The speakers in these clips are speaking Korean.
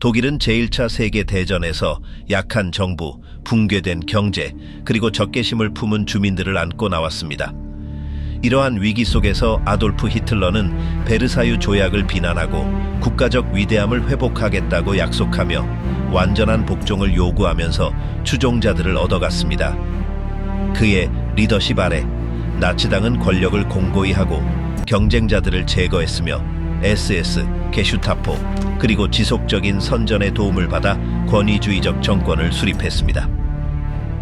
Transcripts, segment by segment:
독일은 제1차 세계대전에서 약한 정부, 붕괴된 경제, 그리고 적개심을 품은 주민들을 안고 나왔습니다. 이러한 위기 속에서 아돌프 히틀러는 베르사유 조약을 비난하고 국가적 위대함을 회복하겠다고 약속하며 완전한 복종을 요구하면서 추종자들을 얻어갔습니다. 그의 리더십 아래 나치당은 권력을 공고히 하고 경쟁자들을 제거했으며 SS, 게슈타포, 그리고 지속적인 선전의 도움을 받아 권위주의적 정권을 수립했습니다.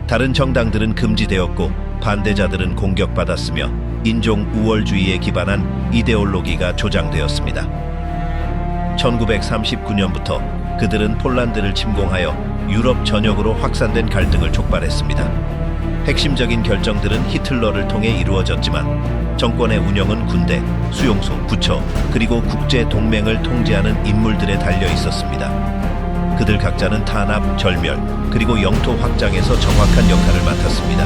다른 정당들은 금지되었고 반대자들은 공격받았으며 인종 우월주의에 기반한 이데올로기가 조장되었습니다. 1939년부터 그들은 폴란드를 침공하여 유럽 전역으로 확산된 갈등을 촉발했습니다. 핵심적인 결정들은 히틀러를 통해 이루어졌지만 정권의 운영은 군대, 수용소, 부처, 그리고 국제 동맹을 통제하는 인물들에 달려 있었습니다. 그들 각자는 탄압, 절멸, 그리고 영토 확장에서 정확한 역할을 맡았습니다.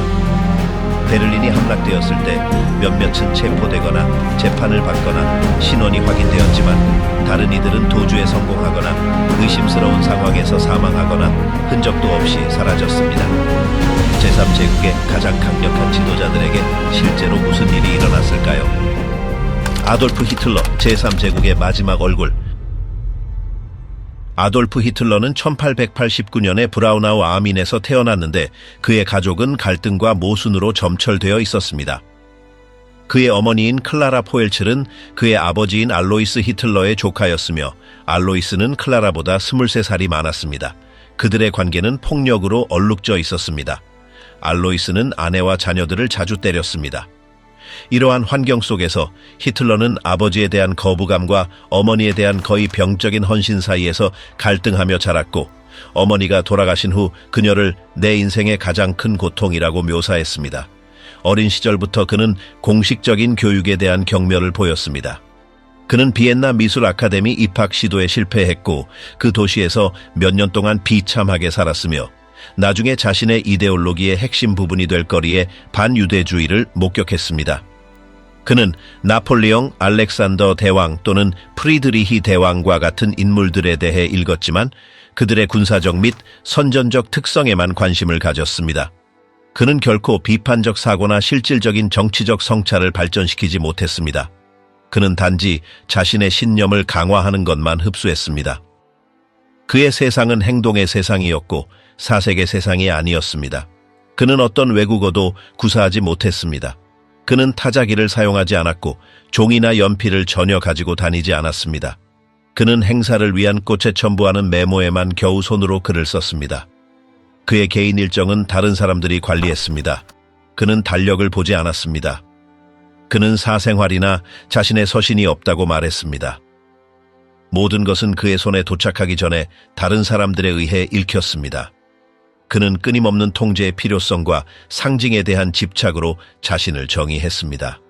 베를린이 함락되었을 때 몇몇은 체포되거나 재판을 받거나 신원이 확인되었지만 다른 이들은 도주에 성공하거나 의심스러운 상황에서 사망하거나 흔적도 없이 사라졌습니다. 제3제국의 가장 강력한 지도자들에게 실제로 무슨 일이 일어났을까요? 아돌프 히틀러, 제3제국의 마지막 얼굴. 아돌프 히틀러는 1889년에 브라우나우 아민에서 태어났는데 그의 가족은 갈등과 모순으로 점철되어 있었습니다. 그의 어머니인 클라라 포엘츠는 그의 아버지인 알로이스 히틀러의 조카였으며 알로이스는 클라라보다 23살이 많았습니다. 그들의 관계는 폭력으로 얼룩져 있었습니다. 알로이스는 아내와 자녀들을 자주 때렸습니다. 이러한 환경 속에서 히틀러는 아버지에 대한 거부감과 어머니에 대한 거의 병적인 헌신 사이에서 갈등하며 자랐고 어머니가 돌아가신 후 그녀를 내 인생의 가장 큰 고통이라고 묘사했습니다. 어린 시절부터 그는 공식적인 교육에 대한 경멸을 보였습니다. 그는 비엔나 미술 아카데미 입학 시도에 실패했고 그 도시에서 몇 년 동안 비참하게 살았으며 나중에 자신의 이데올로기의 핵심 부분이 될 거리에 반유대주의를 목격했습니다. 그는 나폴레옹, 알렉산더 대왕 또는 프리드리히 대왕과 같은 인물들에 대해 읽었지만 그들의 군사적 및 선전적 특성에만 관심을 가졌습니다. 그는 결코 비판적 사고나 실질적인 정치적 성찰을 발전시키지 못했습니다. 그는 단지 자신의 신념을 강화하는 것만 흡수했습니다. 그의 세상은 행동의 세상이었고 사색의 세상이 아니었습니다. 그는 어떤 외국어도 구사하지 못했습니다. 그는 타자기를 사용하지 않았고 종이나 연필을 전혀 가지고 다니지 않았습니다. 그는 행사를 위한 꽃에 첨부하는 메모에만 겨우 손으로 글을 썼습니다. 그의 개인 일정은 다른 사람들이 관리했습니다. 그는 달력을 보지 않았습니다. 그는 사생활이나 자신의 서신이 없다고 말했습니다. 모든 것은 그의 손에 도착하기 전에 다른 사람들에 의해 읽혔습니다. 그는 끊임없는 통제의 필요성과 상징에 대한 집착으로 자신을 정의했습니다.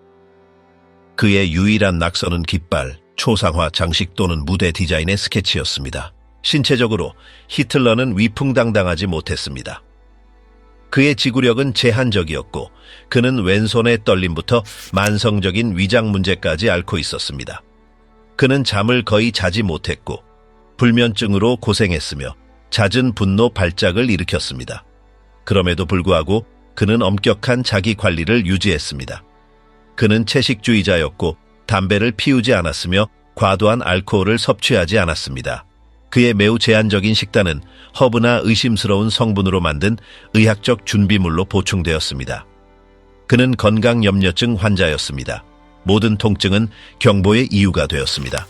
그의 유일한 낙서는 깃발, 초상화, 장식 또는 무대 디자인의 스케치였습니다. 신체적으로 히틀러는 위풍당당하지 못했습니다. 그의 지구력은 제한적이었고 그는 왼손의 떨림부터 만성적인 위장 문제까지 앓고 있었습니다. 그는 잠을 거의 자지 못했고 불면증으로 고생했으며 잦은 분노 발작을 일으켰습니다. 그럼에도 불구하고 그는 엄격한 자기 관리를 유지했습니다. 그는 채식주의자였고 담배를 피우지 않았으며 과도한 알코올을 섭취하지 않았습니다. 그의 매우 제한적인 식단은 허브나 의심스러운 성분으로 만든 의학적 준비물로 보충되었습니다. 그는 건강염려증 환자였습니다. 모든 통증은 경보의 이유가 되었습니다.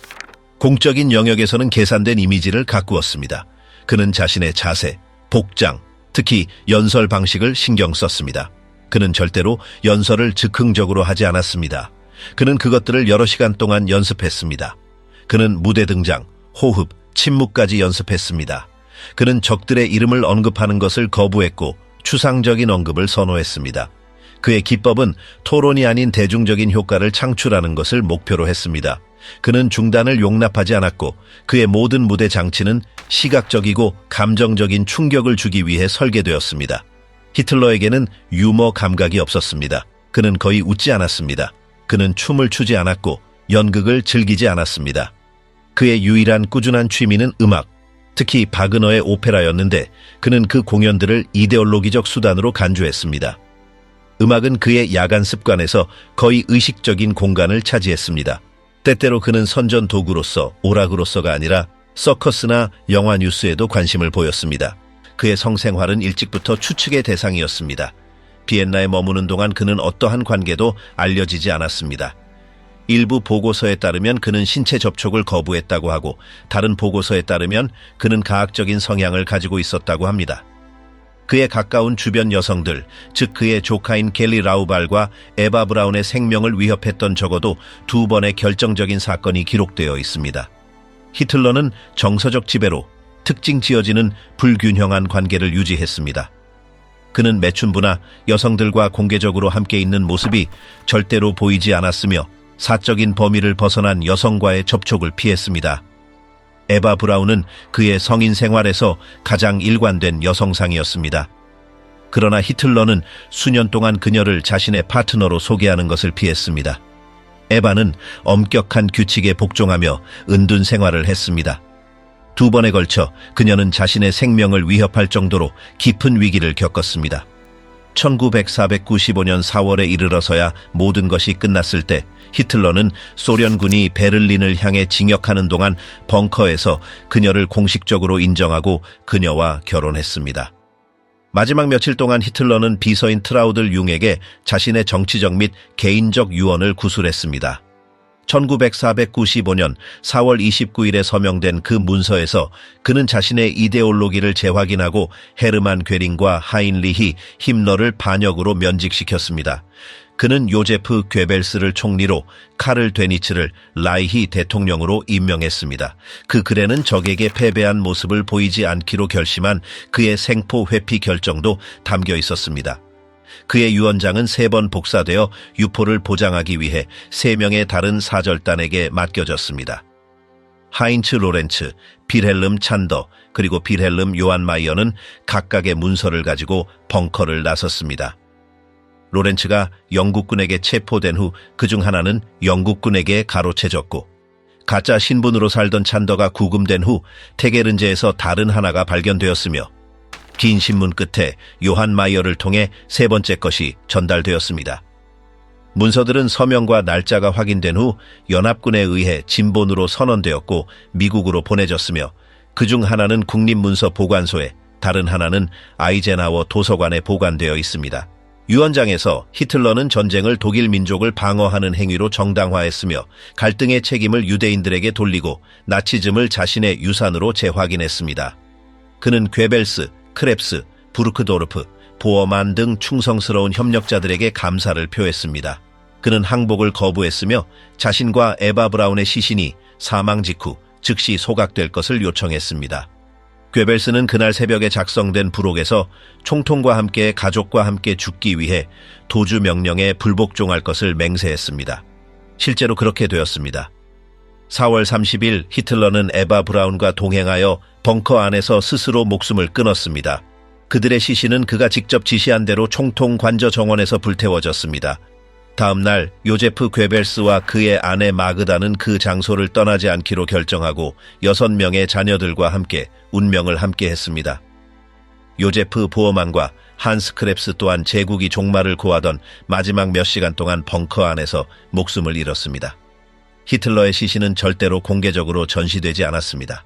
공적인 영역에서는 계산된 이미지를 가꾸었습니다. 그는 자신의 자세, 복장, 특히 연설 방식을 신경 썼습니다. 그는 절대로 연설을 즉흥적으로 하지 않았습니다. 그는 그것들을 여러 시간 동안 연습했습니다. 그는 무대 등장, 호흡, 침묵까지 연습했습니다. 그는 적들의 이름을 언급하는 것을 거부했고 추상적인 언급을 선호했습니다. 그의 기법은 토론이 아닌 대중적인 효과를 창출하는 것을 목표로 했습니다. 그는 중단을 용납하지 않았고 그의 모든 무대 장치는 시각적이고 감정적인 충격을 주기 위해 설계되었습니다. 히틀러에게는 유머 감각이 없었습니다. 그는 거의 웃지 않았습니다. 그는 춤을 추지 않았고 연극을 즐기지 않았습니다. 그의 유일한 꾸준한 취미는 음악, 특히 바그너의 오페라였는데 그는 그 공연들을 이데올로기적 수단으로 간주했습니다. 음악은 그의 야간 습관에서 거의 의식적인 공간을 차지했습니다. 때때로 그는 선전 도구로서 오락으로서가 아니라 서커스나 영화 뉴스에도 관심을 보였습니다. 그의 성생활은 일찍부터 추측의 대상이었습니다. 비엔나에 머무는 동안 그는 어떠한 관계도 알려지지 않았습니다. 일부 보고서에 따르면 그는 신체 접촉을 거부했다고 하고 다른 보고서에 따르면 그는 가학적인 성향을 가지고 있었다고 합니다. 그의 가까운 주변 여성들, 즉 그의 조카인 켈리 라우발과 에바 브라운의 생명을 위협했던 적어도 2번의 결정적인 사건이 기록되어 있습니다. 히틀러는 정서적 지배로 특징 지어지는 불균형한 관계를 유지했습니다. 그는 매춘부나 여성들과 공개적으로 함께 있는 모습이 절대로 보이지 않았으며 사적인 범위를 벗어난 여성과의 접촉을 피했습니다. 에바 브라운은 그의 성인 생활에서 가장 일관된 여성상이었습니다. 그러나 히틀러는 수년 동안 그녀를 자신의 파트너로 소개하는 것을 피했습니다. 에바는 엄격한 규칙에 복종하며 은둔 생활을 했습니다. 2번에 걸쳐 그녀는 자신의 생명을 위협할 정도로 깊은 위기를 겪었습니다. 1995년 4월에 이르러서야 모든 것이 끝났을 때 히틀러는 소련군이 베를린을 향해 진격하는 동안 벙커에서 그녀를 공식적으로 인정하고 그녀와 결혼했습니다. 마지막 며칠 동안 히틀러는 비서인 트라우들 융에게 자신의 정치적 및 개인적 유언을 구술했습니다. 1995년 4월 29일에 서명된 그 문서에서 그는 자신의 이데올로기를 재확인하고 헤르만 괴링과 하인리히 힘러를 반역으로 면직시켰습니다. 그는 요제프 괴벨스를 총리로 카를 데니츠를 라이히 대통령으로 임명했습니다. 그 글에는 적에게 패배한 모습을 보이지 않기로 결심한 그의 생포 회피 결정도 담겨 있었습니다. 그의 유언장은 3번 복사되어 유포를 보장하기 위해 3명의 다른 사절단에게 맡겨졌습니다. 하인츠 로렌츠, 빌헬름 찬더, 그리고 빌헬름 요한 마이어는 각각의 문서를 가지고 벙커를 나섰습니다. 로렌츠가 영국군에게 체포된 후 그중 하나는 영국군에게 가로채졌고 가짜 신분으로 살던 찬더가 구금된 후 테게른제에서 다른 하나가 발견되었으며 긴 신문 끝에 요한 마이어를 통해 3번째 것이 전달되었습니다. 문서들은 서명과 날짜가 확인된 후 연합군에 의해 진본으로 선언되었고 미국으로 보내졌으며 그중 하나는 국립문서보관소에 다른 하나는 아이젠하워 도서관에 보관되어 있습니다. 유언장에서 히틀러는 전쟁을 독일 민족을 방어하는 행위로 정당화했으며 갈등의 책임을 유대인들에게 돌리고 나치즘을 자신의 유산으로 재확인했습니다. 그는 괴벨스, 크랩스, 부르크도르프, 보어만 등 충성스러운 협력자들에게 감사를 표했습니다. 그는 항복을 거부했으며 자신과 에바 브라운의 시신이 사망 직후 즉시 소각될 것을 요청했습니다. 괴벨스는 그날 새벽에 작성된 부록에서 총통과 함께 가족과 함께 죽기 위해 도주 명령에 불복종할 것을 맹세했습니다. 실제로 그렇게 되었습니다. 4월 30일 히틀러는 에바 브라운과 동행하여 벙커 안에서 스스로 목숨을 끊었습니다. 그들의 시신은 그가 직접 지시한 대로 총통 관저 정원에서 불태워졌습니다. 다음 날 요제프 괴벨스와 그의 아내 마그다는 그 장소를 떠나지 않기로 결정하고 6명의 자녀들과 함께 운명을 함께했습니다. 요제프 보어만과 한스 크랩스 또한 제국이 종말을 고하던 마지막 몇 시간 동안 벙커 안에서 목숨을 잃었습니다. 히틀러의 시신은 절대로 공개적으로 전시되지 않았습니다.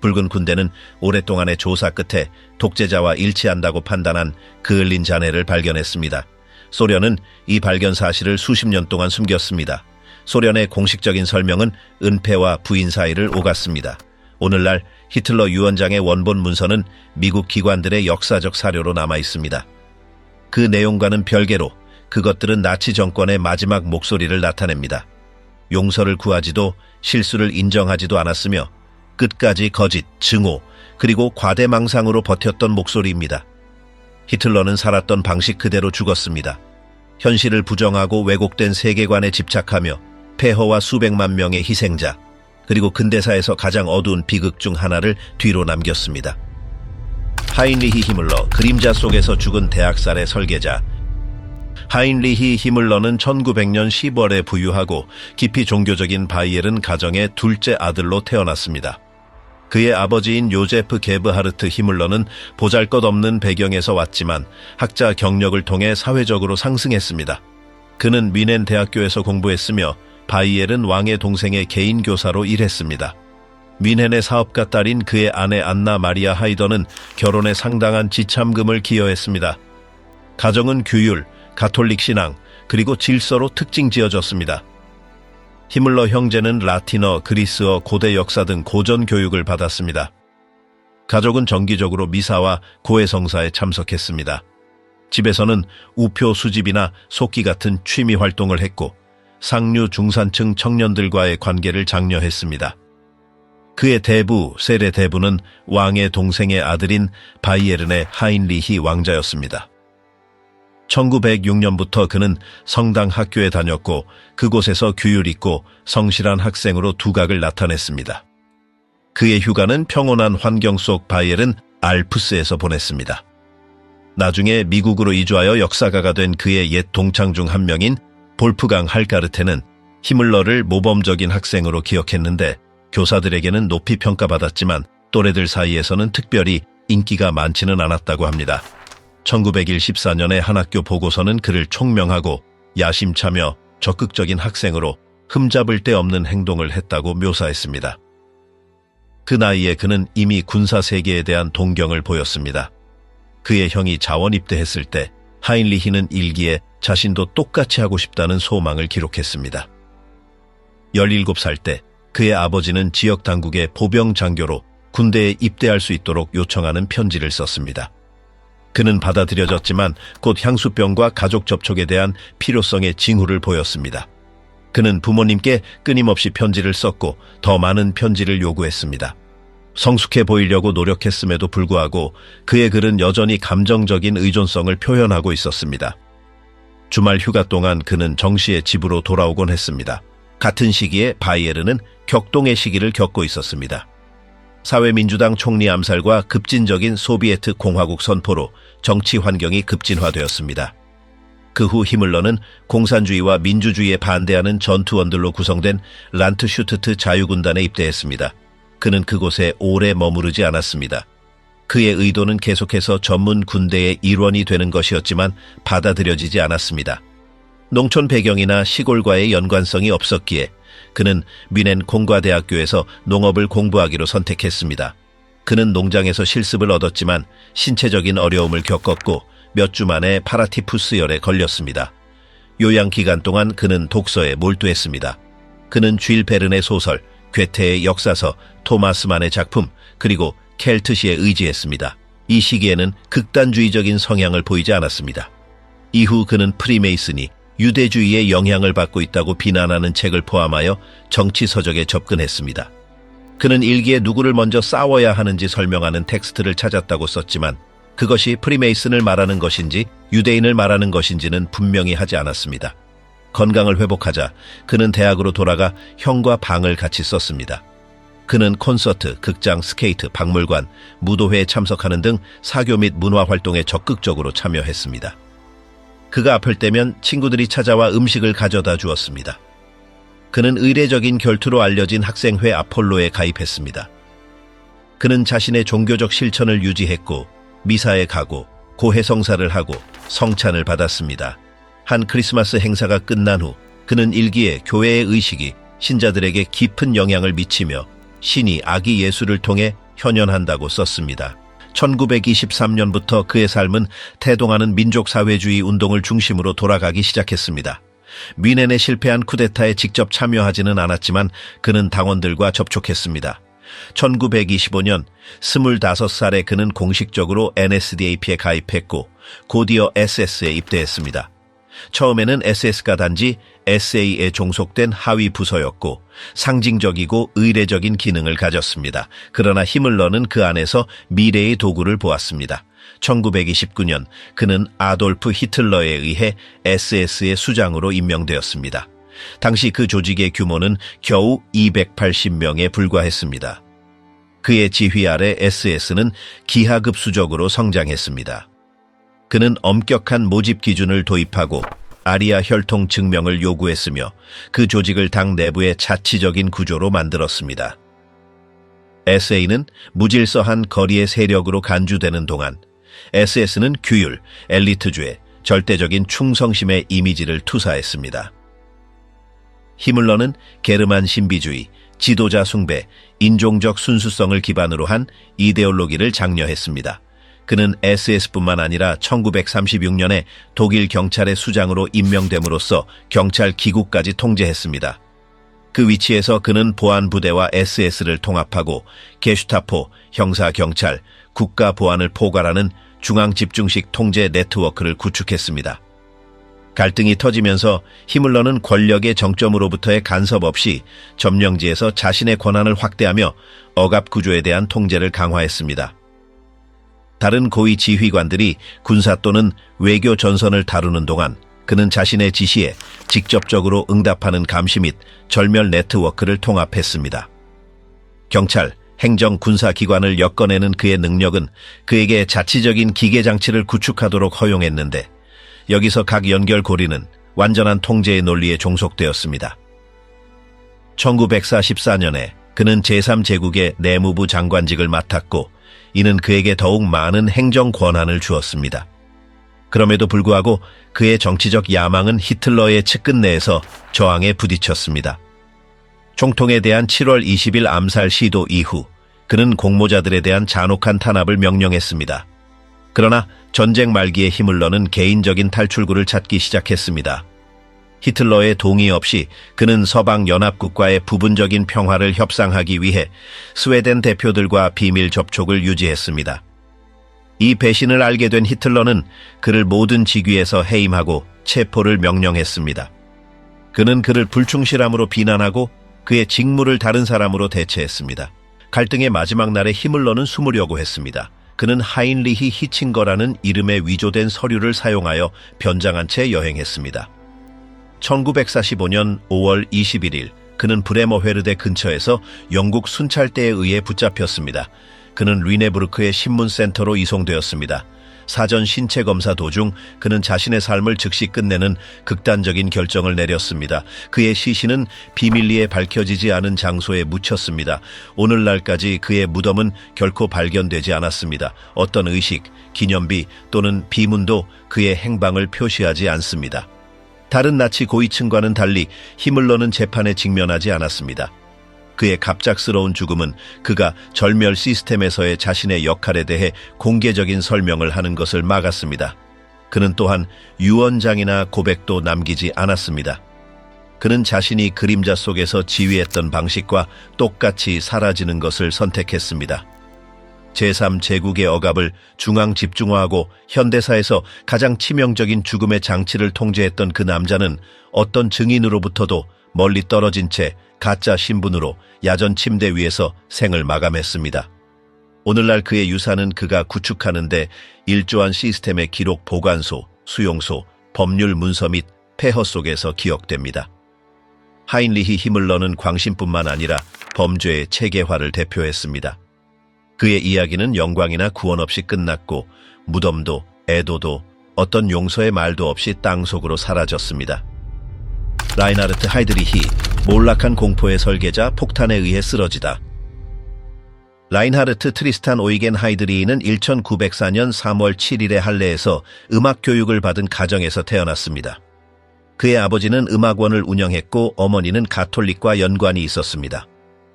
붉은 군대는 오랫동안의 조사 끝에 독재자와 일치한다고 판단한 그을린 잔해를 발견했습니다. 소련은 이 발견 사실을 수십 년 동안 숨겼습니다. 소련의 공식적인 설명은 은폐와 부인 사이를 오갔습니다. 오늘날 히틀러 유언장의 원본 문서는 미국 기관들의 역사적 사료로 남아 있습니다. 그 내용과는 별개로 그것들은 나치 정권의 마지막 목소리를 나타냅니다. 용서를 구하지도 실수를 인정하지도 않았으며 끝까지 거짓, 증오, 그리고 과대망상으로 버텼던 목소리입니다. 히틀러는 살았던 방식 그대로 죽었습니다. 현실을 부정하고 왜곡된 세계관에 집착하며 폐허와 수백만 명의 희생자, 그리고 근대사에서 가장 어두운 비극 중 하나를 뒤로 남겼습니다. 하인리히 히물러, 그림자 속에서 죽은 대학살의 설계자. 하인리히 히물러는 1900년 10월에 부유하고 깊이 종교적인 바이에른 가정의 둘째 아들로 태어났습니다. 그의 아버지인 요제프 게브하르트 히물러는 보잘것없는 배경에서 왔지만 학자 경력을 통해 사회적으로 상승했습니다. 그는 뮌헨 대학교에서 공부했으며 바이엘은 왕의 동생의 개인 교사로 일했습니다. 뮌헨의 사업가 딸인 그의 아내 안나 마리아 하이더는 결혼에 상당한 지참금을 기여했습니다. 가정은 규율, 가톨릭 신앙, 그리고 질서로 특징지어졌습니다. 히물러 형제는 라틴어, 그리스어, 고대 역사 등 고전 교육을 받았습니다. 가족은 정기적으로 미사와 고해성사에 참석했습니다. 집에서는 우표 수집이나 속기 같은 취미 활동을 했고 상류 중산층 청년들과의 관계를 장려했습니다. 그의 대부, 세례 대부는 왕의 동생의 아들인 바이에른의 하인리히 왕자였습니다. 1906년부터 그는 성당 학교에 다녔고 그곳에서 규율 있고 성실한 학생으로 두각을 나타냈습니다. 그의 휴가는 평온한 환경 속 바이에른 알프스에서 보냈습니다. 나중에 미국으로 이주하여 역사가가 된 그의 옛 동창 중 한 명인 볼프강 할가르테는 히물러를 모범적인 학생으로 기억했는데 교사들에게는 높이 평가받았지만 또래들 사이에서는 특별히 인기가 많지는 않았다고 합니다. 1914년에 한 학교 보고서는 그를 총명하고 야심차며 적극적인 학생으로 흠잡을 데 없는 행동을 했다고 묘사했습니다. 그 나이에 그는 이미 군사 세계에 대한 동경을 보였습니다. 그의 형이 자원 입대했을 때 하인리히는 일기에 자신도 똑같이 하고 싶다는 소망을 기록했습니다. 17살 때 그의 아버지는 지역 당국의 보병 장교로 군대에 입대할 수 있도록 요청하는 편지를 썼습니다. 그는 받아들여졌지만 곧 향수병과 가족 접촉에 대한 필요성의 징후를 보였습니다. 그는 부모님께 끊임없이 편지를 썼고 더 많은 편지를 요구했습니다. 성숙해 보이려고 노력했음에도 불구하고 그의 글은 여전히 감정적인 의존성을 표현하고 있었습니다. 주말 휴가 동안 그는 정시에 집으로 돌아오곤 했습니다. 같은 시기에 바이에른은 격동의 시기를 겪고 있었습니다. 사회민주당 총리 암살과 급진적인 소비에트 공화국 선포로 정치 환경이 급진화되었습니다. 그 후 히물러는 공산주의와 민주주의에 반대하는 전투원들로 구성된 란트슈트트 자유군단에 입대했습니다. 그는 그곳에 오래 머무르지 않았습니다. 그의 의도는 계속해서 전문 군대의 일원이 되는 것이었지만 받아들여지지 않았습니다. 농촌 배경이나 시골과의 연관성이 없었기에 그는 뮌헨 공과대학교에서 농업을 공부하기로 선택했습니다. 그는 농장에서 실습을 얻었지만 신체적인 어려움을 겪었고 몇 주 만에 파라티푸스열에 걸렸습니다. 요양 기간 동안 그는 독서에 몰두했습니다. 그는 쥘 베른의 소설, 괴테의 역사서, 토마스만의 작품, 그리고 켈트시에 의지했습니다. 이 시기에는 극단주의적인 성향을 보이지 않았습니다. 이후 그는 프리메이슨이 유대주의의 영향을 받고 있다고 비난하는 책을 포함하여 정치 서적에 접근했습니다. 그는 일기에 누구를 먼저 싸워야 하는지 설명하는 텍스트를 찾았다고 썼지만 그것이 프리메이슨을 말하는 것인지 유대인을 말하는 것인지는 분명히 하지 않았습니다. 건강을 회복하자 그는 대학으로 돌아가 형과 방을 같이 썼습니다. 그는 콘서트, 극장, 스케이트, 박물관, 무도회에 참석하는 등 사교 및 문화 활동에 적극적으로 참여했습니다. 그가 아플 때면 친구들이 찾아와 음식을 가져다 주었습니다. 그는 의례적인 결투로 알려진 학생회 아폴로에 가입했습니다. 그는 자신의 종교적 실천을 유지했고 미사에 가고 고해성사를 하고 성찬을 받았습니다. 한 크리스마스 행사가 끝난 후 그는 일기에 교회의 의식이 신자들에게 깊은 영향을 미치며 신이 아기 예수를 통해 현현한다고 썼습니다. 1923년부터 그의 삶은 태동하는 민족사회주의 운동을 중심으로 돌아가기 시작했습니다. 뮌헨에 실패한 쿠데타에 직접 참여하지는 않았지만 그는 당원들과 접촉했습니다. 1925년 25살에 그는 공식적으로 NSDAP에 가입했고 곧이어 SS에 입대했습니다. 처음에는 SS가 단지 SA에 종속된 하위 부서였고 상징적이고 의례적인 기능을 가졌습니다. 그러나 히물러는 그 안에서 미래의 도구를 보았습니다. 1929년 그는 아돌프 히틀러에 의해 SS의 수장으로 임명되었습니다. 당시 그 조직의 규모는 겨우 280명에 불과했습니다. 그의 지휘 아래 SS는 기하급수적으로 성장했습니다. 그는 엄격한 모집 기준을 도입하고 아리아 혈통 증명을 요구했으며 그 조직을 당 내부의 자치적인 구조로 만들었습니다. SA는 무질서한 거리의 세력으로 간주되는 동안 SS는 규율, 엘리트주의, 절대적인 충성심의 이미지를 투사했습니다. 히물러는 게르만 신비주의, 지도자 숭배, 인종적 순수성을 기반으로 한 이데올로기를 장려했습니다. 그는 SS뿐만 아니라 1936년에 독일 경찰의 수장으로 임명됨으로써 경찰 기구까지 통제했습니다. 그 위치에서 그는 보안부대와 SS를 통합하고 게슈타포, 형사경찰, 국가보안을 포괄하는 중앙집중식 통제 네트워크를 구축했습니다. 갈등이 터지면서 히물러는 권력의 정점으로부터의 간섭 없이 점령지에서 자신의 권한을 확대하며 억압구조에 대한 통제를 강화했습니다. 다른 고위 지휘관들이 군사 또는 외교 전선을 다루는 동안 그는 자신의 지시에 직접적으로 응답하는 감시 및 절멸 네트워크를 통합했습니다. 경찰, 행정, 군사기관을 엮어내는 그의 능력은 그에게 자치적인 기계장치를 구축하도록 허용했는데 여기서 각 연결고리는 완전한 통제의 논리에 종속되었습니다. 1944년에 그는 제3제국의 내무부 장관직을 맡았고 이는 그에게 더욱 많은 행정 권한을 주었습니다. 그럼에도 불구하고 그의 정치적 야망은 히틀러의 측근 내에서 저항에 부딪혔습니다. 총통에 대한 7월 20일 암살 시도 이후 그는 공모자들에 대한 잔혹한 탄압을 명령했습니다. 그러나 전쟁 말기에 히물러는 개인적인 탈출구를 찾기 시작했습니다. 히틀러의 동의 없이 그는 서방연합국과의 부분적인 평화를 협상하기 위해 스웨덴 대표들과 비밀 접촉을 유지했습니다. 이 배신을 알게 된 히틀러는 그를 모든 직위에서 해임하고 체포를 명령했습니다. 그는 그를 불충실함으로 비난하고 그의 직무를 다른 사람으로 대체했습니다. 갈등의 마지막 날에 히물러는 숨으려고 했습니다. 그는 하인리히 히칭거라는 이름의 위조된 서류를 사용하여 변장한 채 여행했습니다. 1945년 5월 21일 그는 브레머헤르데 근처에서 영국 순찰대에 의해 붙잡혔습니다. 그는 르네부르크의 신문센터로 이송되었습니다. 사전 신체 검사 도중 그는 자신의 삶을 즉시 끝내는 극단적인 결정을 내렸습니다. 그의 시신은 비밀리에 밝혀지지 않은 장소에 묻혔습니다. 오늘날까지 그의 무덤은 결코 발견되지 않았습니다. 어떤 의식, 기념비 또는 비문도 그의 행방을 표시하지 않습니다. 다른 나치 고위층과는 달리 히물러는 재판에 직면하지 않았습니다. 그의 갑작스러운 죽음은 그가 절멸 시스템에서의 자신의 역할에 대해 공개적인 설명을 하는 것을 막았습니다. 그는 또한 유언장이나 고백도 남기지 않았습니다. 그는 자신이 그림자 속에서 지휘했던 방식과 똑같이 사라지는 것을 선택했습니다. 제3제국의 억압을 중앙 집중화하고 현대사에서 가장 치명적인 죽음의 장치를 통제했던 그 남자는 어떤 증인으로부터도 멀리 떨어진 채 가짜 신분으로 야전 침대 위에서 생을 마감했습니다. 오늘날 그의 유산은 그가 구축하는데 일조한 시스템의 기록 보관소, 수용소, 법률 문서 및 폐허 속에서 기억됩니다. 하인리히 히물러는 광신뿐만 아니라 범죄의 체계화를 대표했습니다. 그의 이야기는 영광이나 구원 없이 끝났고 무덤도 애도도 어떤 용서의 말도 없이 땅속으로 사라졌습니다. 라인하르트 하이드리히, 몰락한 공포의 설계자, 폭탄에 의해 쓰러지다. 라인하르트 트리스탄 오이겐 하이드리히는 1904년 3월 7일에 할레에서 음악 교육을 받은 가정에서 태어났습니다. 그의 아버지는 음악원을 운영했고 어머니는 가톨릭과 연관이 있었습니다.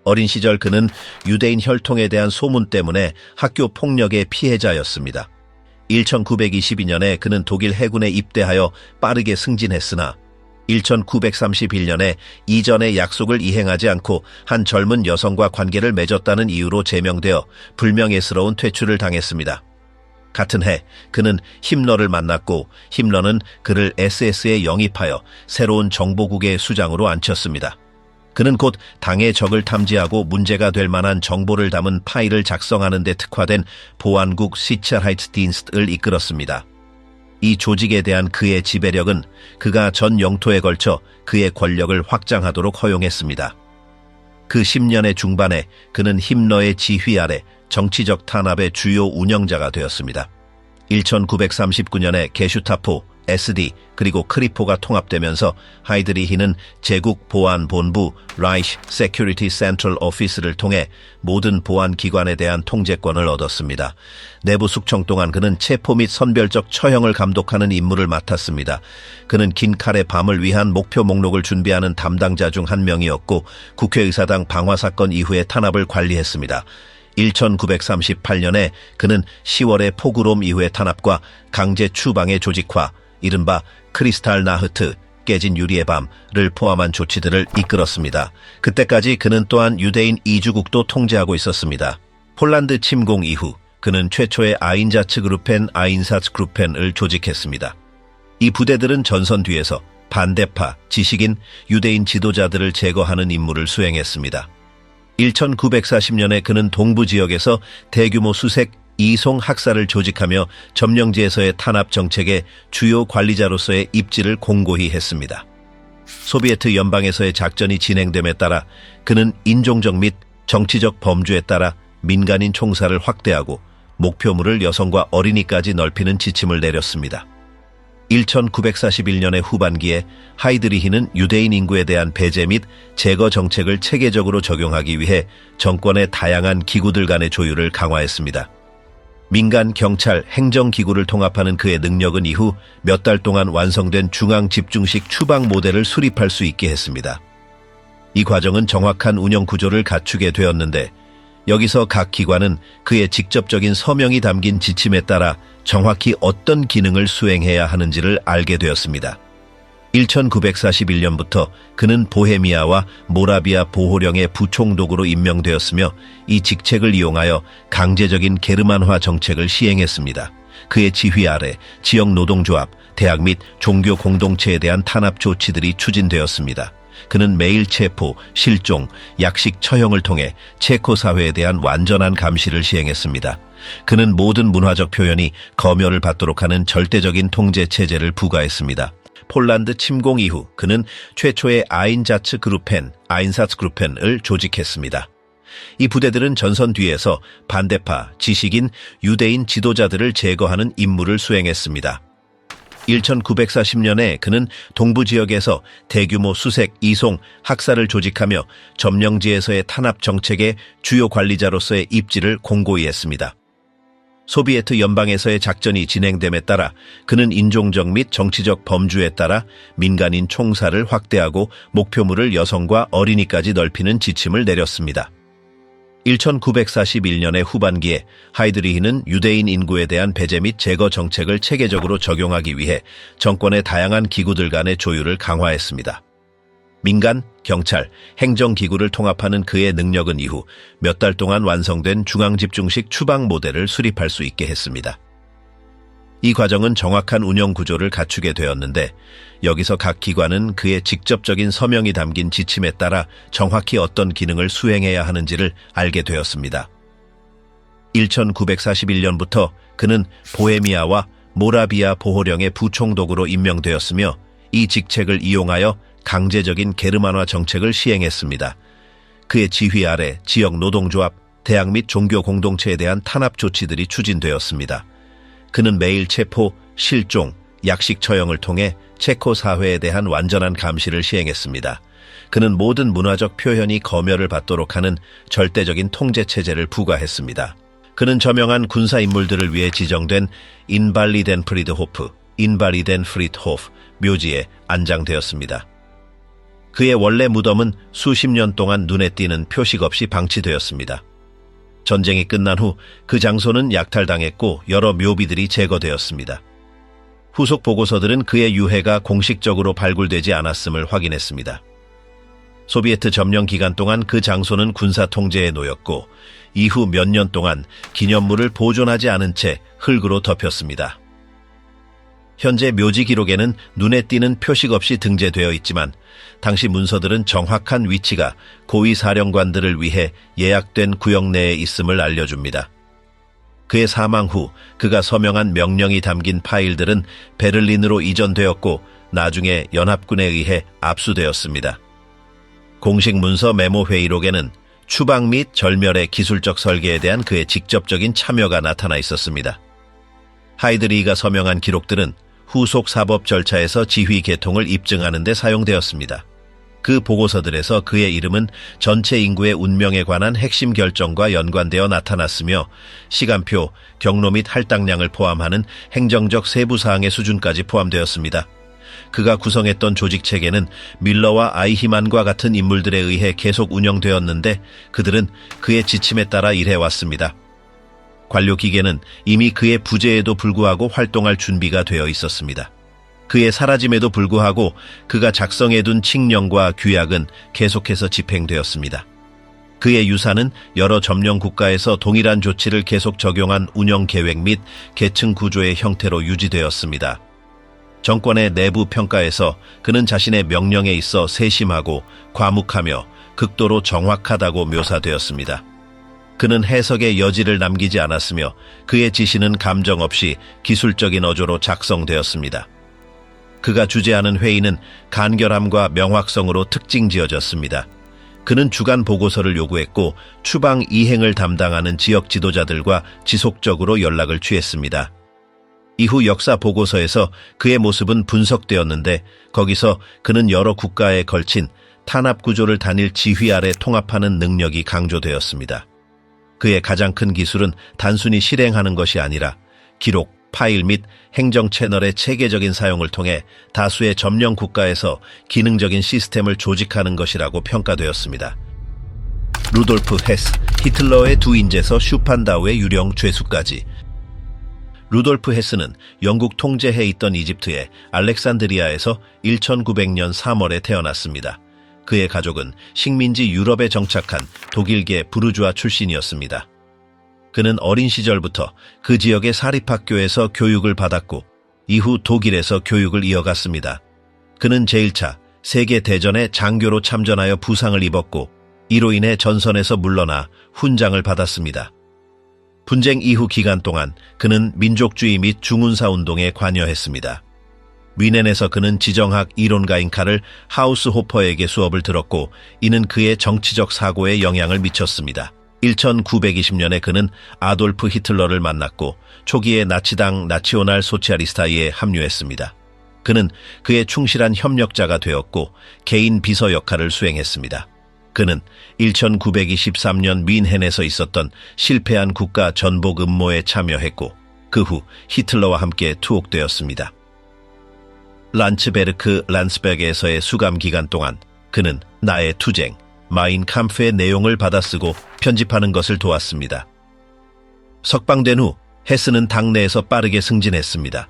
어린 시절 그는 유대인 혈통에 대한 소문 때문에 학교 폭력의 피해자였습니다. 1922년에 그는 독일 해군에 입대하여 빠르게 승진했으나 1931년에 이전의 약속을 이행하지 않고 한 젊은 여성과 관계를 맺었다는 이유로 제명되어 불명예스러운 퇴출을 당했습니다. 같은 해 그는 힘러를 만났고 힘러는 그를 SS에 영입하여 새로운 정보국의 수장으로 앉혔습니다. 그는 곧 당의 적을 탐지하고 문제가 될 만한 정보를 담은 파일을 작성하는 데 특화된 보안국 시찰하이츠딘스트를 이끌었습니다. 이 조직에 대한 그의 지배력은 그가 전 영토에 걸쳐 그의 권력을 확장하도록 허용했습니다. 그 10년의 중반에 그는 힘러의 지휘 아래 정치적 탄압의 주요 운영자가 되었습니다. 1939년에 게슈타포, SD 그리고 크리포가 통합되면서 하이드리히는 제국 보안본부 라이시 세큐리티 센트럴 오피스를 통해 모든 보안 기관에 대한 통제권을 얻었습니다. 내부 숙청 동안 그는 체포 및 선별적 처형을 감독하는 임무를 맡았습니다. 그는 긴 칼의 밤을 위한 목표 목록을 준비하는 담당자 중 한 명이었고 국회의사당 방화 사건 이후의 탄압을 관리했습니다. 1938년에 그는 10월의 포그롬 이후의 탄압과 강제 추방의 조직화, 이른바 크리스탈 나흐트, 깨진 유리의 밤을 포함한 조치들을 이끌었습니다. 그때까지 그는 또한 유대인 이주국도 통제하고 있었습니다. 폴란드 침공 이후 그는 최초의 아인자츠그루펜 아인사츠그루펜을 조직했습니다. 이 부대들은 전선 뒤에서 반대파, 지식인, 유대인 지도자들을 제거하는 임무를 수행했습니다. 1940년에 그는 동부 지역에서 대규모 수색, 이송 학살을 조직하며 점령지에서의 탄압 정책의 주요 관리자로서의 입지를 공고히 했습니다. 소비에트 연방에서의 작전이 진행됨에 따라 그는 인종적 및 정치적 범주에 따라 민간인 총살을 확대하고 목표물을 여성과 어린이까지 넓히는 지침을 내렸습니다. 1941년의 후반기에 하이드리히는 유대인 인구에 대한 배제 및 제거 정책을 체계적으로 적용하기 위해 정권의 다양한 기구들 간의 조율을 강화했습니다. 민간, 경찰, 행정기구를 통합하는 그의 능력은 이후 몇 달 동안 완성된 중앙 집중식 추방 모델을 수립할 수 있게 했습니다. 이 과정은 정확한 운영 구조를 갖추게 되었는데 여기서 각 기관은 그의 직접적인 서명이 담긴 지침에 따라 정확히 어떤 기능을 수행해야 하는지를 알게 되었습니다. 1941년부터 그는 보헤미아와 모라비아 보호령의 부총독으로 임명되었으며 이 직책을 이용하여 강제적인 게르만화 정책을 시행했습니다. 그의 지휘 아래 지역 노동조합, 대학 및 종교 공동체에 대한 탄압 조치들이 추진되었습니다. 그는 매일 체포, 실종, 약식 처형을 통해 체코 사회에 대한 완전한 감시를 시행했습니다. 그는 모든 문화적 표현이 검열을 받도록 하는 절대적인 통제 체제를 부과했습니다. 폴란드 침공 이후 그는 최초의 아인사츠그루펜을 조직했습니다. 이 부대들은 전선 뒤에서 반대파, 지식인, 유대인 지도자들을 제거하는 임무를 수행했습니다. 1940년에 그는 동부 지역에서 대규모 수색, 이송, 학살을 조직하며 점령지에서의 탄압 정책의 주요 관리자로서의 입지를 공고히 했습니다. 소비에트 연방에서의 작전이 진행됨에 따라 그는 인종적 및 정치적 범주에 따라 민간인 총살을 확대하고 목표물을 여성과 어린이까지 넓히는 지침을 내렸습니다. 1941년의 후반기에 하이드리히는 유대인 인구에 대한 배제 및 제거 정책을 체계적으로 적용하기 위해 정권의 다양한 기구들 간의 조율을 강화했습니다. 민간, 경찰, 행정기구를 통합하는 그의 능력은 이후 몇 달 동안 완성된 중앙집중식 추방 모델을 수립할 수 있게 했습니다. 이 과정은 정확한 운영 구조를 갖추게 되었는데 여기서 각 기관은 그의 직접적인 서명이 담긴 지침에 따라 정확히 어떤 기능을 수행해야 하는지를 알게 되었습니다. 1941년부터 그는 보헤미아와 모라비아 보호령의 부총독으로 임명되었으며 이 직책을 이용하여 강제적인 게르만화 정책을 시행했습니다. 그의 지휘 아래 지역 노동조합, 대학 및 종교 공동체에 대한 탄압 조치들이 추진되었습니다. 그는 매일 체포, 실종, 약식 처형을 통해 체코 사회에 대한 완전한 감시를 시행했습니다. 그는 모든 문화적 표현이 검열을 받도록 하는 절대적인 통제 체제를 부과했습니다. 그는 저명한 군사 인물들을 위해 지정된 인발리덴 프리드호프, 인발리덴 프리드호프 묘지에 안장되었습니다. 그의 원래 무덤은 수십 년 동안 눈에 띄는 표식 없이 방치되었습니다. 전쟁이 끝난 후 그 장소는 약탈당했고 여러 묘비들이 제거되었습니다. 후속 보고서들은 그의 유해가 공식적으로 발굴되지 않았음을 확인했습니다. 소비에트 점령 기간 동안 그 장소는 군사 통제에 놓였고 이후 몇 년 동안 기념물을 보존하지 않은 채 흙으로 덮였습니다. 현재 묘지 기록에는 눈에 띄는 표식 없이 등재되어 있지만 당시 문서들은 정확한 위치가 고위 사령관들을 위해 예약된 구역 내에 있음을 알려줍니다. 그의 사망 후 그가 서명한 명령이 담긴 파일들은 베를린으로 이전되었고 나중에 연합군에 의해 압수되었습니다. 공식 문서 메모 회의록에는 추방 및 절멸의 기술적 설계에 대한 그의 직접적인 참여가 나타나 있었습니다. 하이드리히가 서명한 기록들은 후속 사법 절차에서 지휘 계통을 입증하는 데 사용되었습니다. 그 보고서들에서 그의 이름은 전체 인구의 운명에 관한 핵심 결정과 연관되어 나타났으며 시간표, 경로 및 할당량을 포함하는 행정적 세부 사항의 수준까지 포함되었습니다. 그가 구성했던 조직 체계는 밀러와 아이히만과 같은 인물들에 의해 계속 운영되었는데 그들은 그의 지침에 따라 일해왔습니다. 관료 기계는 이미 그의 부재에도 불구하고 활동할 준비가 되어 있었습니다. 그의 사라짐에도 불구하고 그가 작성해둔 칙령과 규약은 계속해서 집행되었습니다. 그의 유산은 여러 점령 국가에서 동일한 조치를 계속 적용한 운영 계획 및 계층 구조의 형태로 유지되었습니다. 정권의 내부 평가에서 그는 자신의 명령에 있어 세심하고 과묵하며 극도로 정확하다고 묘사되었습니다. 그는 해석의 여지를 남기지 않았으며 그의 지시는 감정 없이 기술적인 어조로 작성되었습니다. 그가 주재하는 회의는 간결함과 명확성으로 특징지어졌습니다. 그는 주간 보고서를 요구했고 추방 이행을 담당하는 지역 지도자들과 지속적으로 연락을 취했습니다. 이후 역사 보고서에서 그의 모습은 분석되었는데 거기서 그는 여러 국가에 걸친 탄압 구조를 단일 지휘 아래 통합하는 능력이 강조되었습니다. 그의 가장 큰 기술은 단순히 실행하는 것이 아니라 기록, 파일 및 행정 채널의 체계적인 사용을 통해 다수의 점령 국가에서 기능적인 시스템을 조직하는 것이라고 평가되었습니다. 루돌프 헤스, 히틀러의 두 인재서 슈판다우의 유령 죄수까지. 루돌프 헤스는 영국 통제해 있던 이집트의 알렉산드리아에서 1900년 3월에 태어났습니다. 그의 가족은 식민지 유럽에 정착한 독일계 부르주아 출신이었습니다. 그는 어린 시절부터 그 지역의 사립학교에서 교육을 받았고 이후 독일에서 교육을 이어갔습니다. 그는 제1차 세계대전에 장교로 참전하여 부상을 입었고 이로 인해 전선에서 물러나 훈장을 받았습니다. 분쟁 이후 기간 동안 그는 민족주의 및 중운사 운동에 관여했습니다. 위넨에서 그는 지정학 이론가인 카를 하우스호퍼에게 수업을 들었고 이는 그의 정치적 사고에 영향을 미쳤습니다. 1920년에 그는 아돌프 히틀러를 만났고 초기에 나치당 나치오날 소치아리스타에 합류했습니다. 그는 그의 충실한 협력자가 되었고 개인 비서 역할을 수행했습니다. 그는 1923년 뮌헨에서 있었던 실패한 국가 전복 음모에 참여했고 그 후 히틀러와 함께 투옥되었습니다. 란츠베르크 란스베르에서의 수감 기간 동안 그는 나의 투쟁, 마인 캄프의 내용을 받아쓰고 편집하는 것을 도왔습니다. 석방된 후 헤스는 당내에서 빠르게 승진했습니다.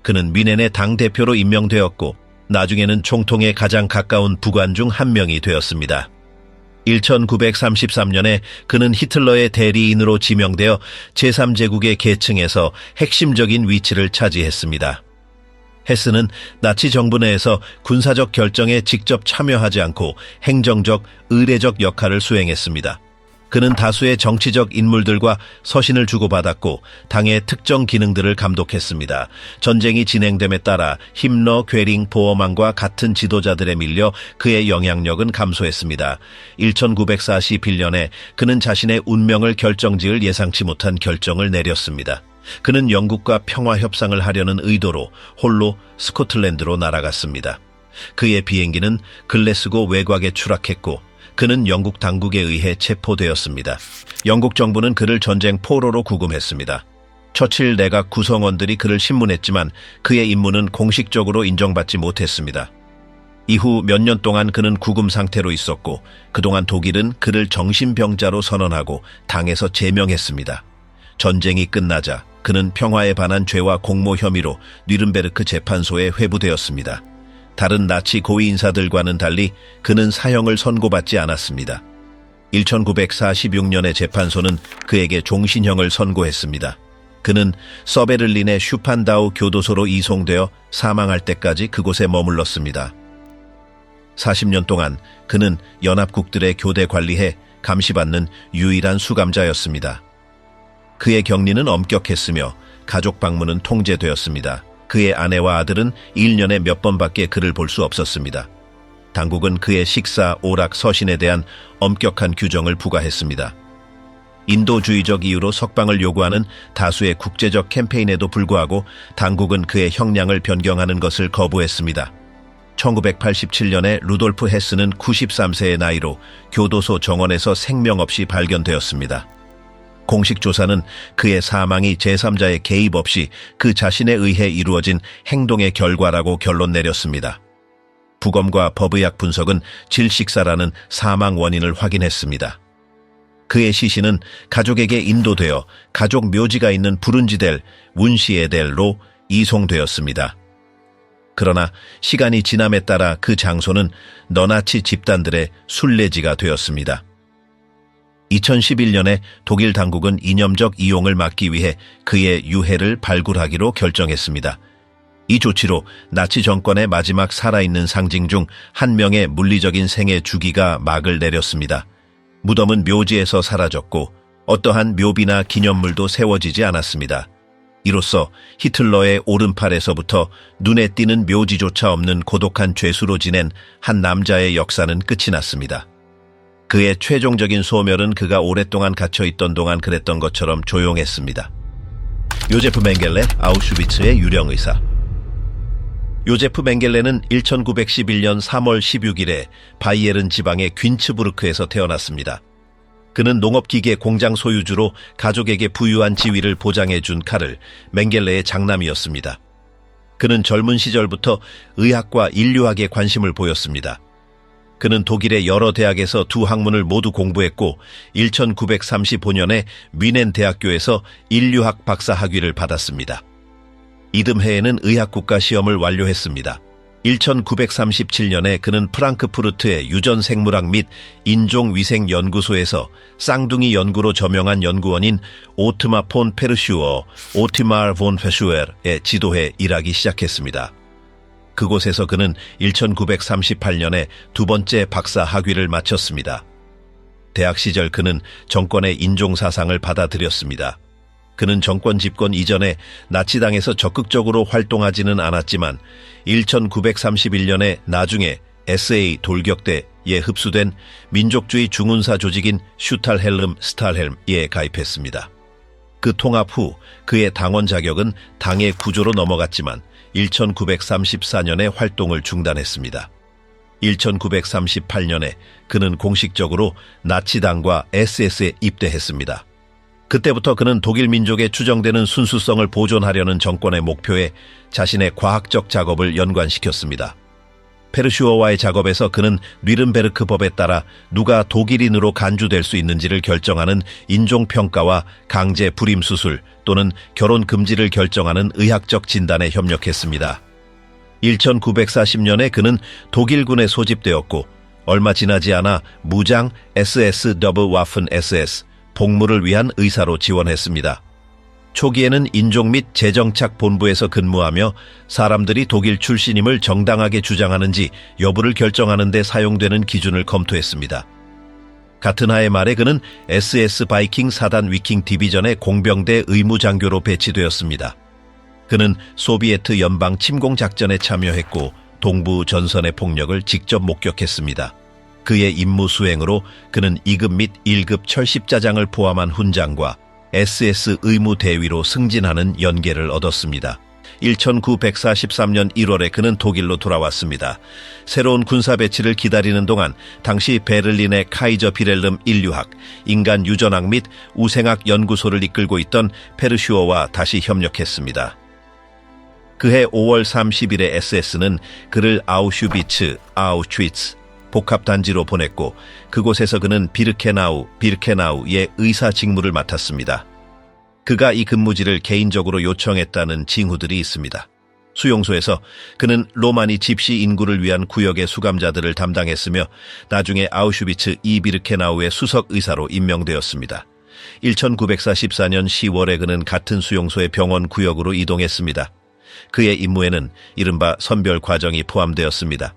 그는 뮌헨의 당대표로 임명되었고 나중에는 총통에 가장 가까운 부관 중 한 명이 되었습니다. 1933년에 그는 히틀러의 대리인으로 지명되어 제3제국의 계층에서 핵심적인 위치를 차지했습니다. 헤스는 나치 정부 내에서 군사적 결정에 직접 참여하지 않고 행정적, 의례적 역할을 수행했습니다. 그는 다수의 정치적 인물들과 서신을 주고받았고 당의 특정 기능들을 감독했습니다. 전쟁이 진행됨에 따라 힘러, 괴링, 보어만과 같은 지도자들에 밀려 그의 영향력은 감소했습니다. 1941년에 그는 자신의 운명을 결정지을 예상치 못한 결정을 내렸습니다. 그는 영국과 평화 협상을 하려는 의도로 홀로 스코틀랜드로 날아갔습니다. 그의 비행기는 글래스고 외곽에 추락했고 그는 영국 당국에 의해 체포되었습니다. 영국 정부는 그를 전쟁 포로로 구금했습니다. 처칠 내각 구성원들이 그를 신문했지만 그의 임무는 공식적으로 인정받지 못했습니다. 이후 몇 년 동안 그는 구금 상태로 있었고 그동안 독일은 그를 정신병자로 선언하고 당에서 제명했습니다. 전쟁이 끝나자 그는 평화에 반한 죄와 공모 혐의로 뉘른베르크 재판소에 회부되었습니다. 다른 나치 고위 인사들과는 달리 그는 사형을 선고받지 않았습니다. 1946년에 재판소는 그에게 종신형을 선고했습니다. 그는 서베를린의 슈판다우 교도소로 이송되어 사망할 때까지 그곳에 머물렀습니다. 40년 동안 그는 연합국들의 교대 관리해 감시받는 유일한 수감자였습니다. 그의 격리는 엄격했으며 가족 방문은 통제되었습니다. 그의 아내와 아들은 1년에 몇 번밖에 그를 볼 수 없었습니다. 당국은 그의 식사, 오락, 서신에 대한 엄격한 규정을 부과했습니다. 인도주의적 이유로 석방을 요구하는 다수의 국제적 캠페인에도 불구하고 당국은 그의 형량을 변경하는 것을 거부했습니다. 1987년에 루돌프 헤스는 93세의 나이로 교도소 정원에서 생명 없이 발견되었습니다. 공식 조사는 그의 사망이 제3자의 개입 없이 그 자신에 의해 이루어진 행동의 결과라고 결론 내렸습니다. 부검과 법의학 분석은 질식사라는 사망 원인을 확인했습니다. 그의 시신은 가족에게 인도되어 가족 묘지가 있는 부룬지델, 운시에델로 이송되었습니다. 그러나 시간이 지남에 따라 그 장소는 너나치 집단들의 순례지가 되었습니다. 2011년에 독일 당국은 이념적 이용을 막기 위해 그의 유해를 발굴하기로 결정했습니다. 이 조치로 나치 정권의 마지막 살아있는 상징 중 한 명의 물리적인 생애 주기가 막을 내렸습니다. 무덤은 묘지에서 사라졌고 어떠한 묘비나 기념물도 세워지지 않았습니다. 이로써 히틀러의 오른팔에서부터 눈에 띄는 묘지조차 없는 고독한 죄수로 지낸 한 남자의 역사는 끝이 났습니다. 그의 최종적인 소멸은 그가 오랫동안 갇혀있던 동안 그랬던 것처럼 조용했습니다. 요제프 맹겔레, 아우슈비츠의 유령의사. 요제프 맹겔레는 1911년 3월 16일에 바이에른 지방의 귄츠부르크에서 태어났습니다. 그는 농업기계 공장 소유주로 가족에게 부유한 지위를 보장해준 카를 맹겔레의 장남이었습니다. 그는 젊은 시절부터 의학과 인류학에 관심을 보였습니다. 그는 독일의 여러 대학에서 두 학문을 모두 공부했고 1935년에 뮌헨 대학교에서 인류학 박사 학위를 받았습니다. 이듬해에는 의학국가 시험을 완료했습니다. 1937년에 그는 프랑크푸르트의 유전생물학 및 인종위생연구소에서 쌍둥이 연구로 저명한 연구원인 오트마 폰 페르슈어, 오티마르 본 페슈엘의 지도해 일하기 시작했습니다. 그곳에서 그는 1938년에 두 번째 박사 학위를 마쳤습니다. 대학 시절 그는 정권의 인종사상을 받아들였습니다. 그는 정권 집권 이전에 나치당에서 적극적으로 활동하지는 않았지만 1931년에 나중에 SA 돌격대에 흡수된 민족주의 중운사 조직인 슈탈헬름 스탈헬m에 가입했습니다. 그 통합 후 그의 당원 자격은 당의 구조로 넘어갔지만 1934년에 활동을 중단했습니다. 1938년에 그는 공식적으로 나치당과 SS에 입대했습니다. 그때부터 그는 독일 민족의 추정되는 순수성을 보존하려는 정권의 목표에 자신의 과학적 작업을 연관시켰습니다. 페르슈어와의 작업에서 그는 뉘른베르크 법에 따라 누가 독일인으로 간주될 수 있는지를 결정하는 인종평가와 강제 불임수술 또는 결혼 금지를 결정하는 의학적 진단에 협력했습니다. 1940년에 그는 독일군에 소집되었고 얼마 지나지 않아 무장 SS 더블와픈 SS 복무를 위한 의사로 지원했습니다. 초기에는 인종 및 재정착 본부에서 근무하며 사람들이 독일 출신임을 정당하게 주장하는지 여부를 결정하는 데 사용되는 기준을 검토했습니다. 같은 해의 말에 그는 SS 바이킹 4단 위킹 디비전의 공병대 의무장교로 배치되었습니다. 그는 소비에트 연방 침공 작전에 참여했고 동부 전선의 폭력을 직접 목격했습니다. 그의 임무 수행으로 그는 2급 및 1급 철십자장을 포함한 훈장과 SS 의무 대위로 승진하는 연계를 얻었습니다. 1943년 1월에 그는 독일로 돌아왔습니다. 새로운 군사 배치를 기다리는 동안 당시 베를린의 카이저 비렐름 인류학, 인간 유전학 및 우생학 연구소를 이끌고 있던 페르슈어와 다시 협력했습니다. 그해 5월 30일에 SS는 그를 아우슈비츠, 아우슈비츠 복합단지로 보냈고 그곳에서 그는 비르케나우의 의사 직무를 맡았습니다. 그가 이 근무지를 개인적으로 요청했다는 징후들이 있습니다. 수용소에서 그는 로마니 집시 인구를 위한 구역의 수감자들을 담당했으며 나중에 아우슈비츠 비르케나우의 수석 의사로 임명되었습니다. 1944년 10월에 그는 같은 수용소의 병원 구역으로 이동했습니다. 그의 임무에는 이른바 선별 과정이 포함되었습니다.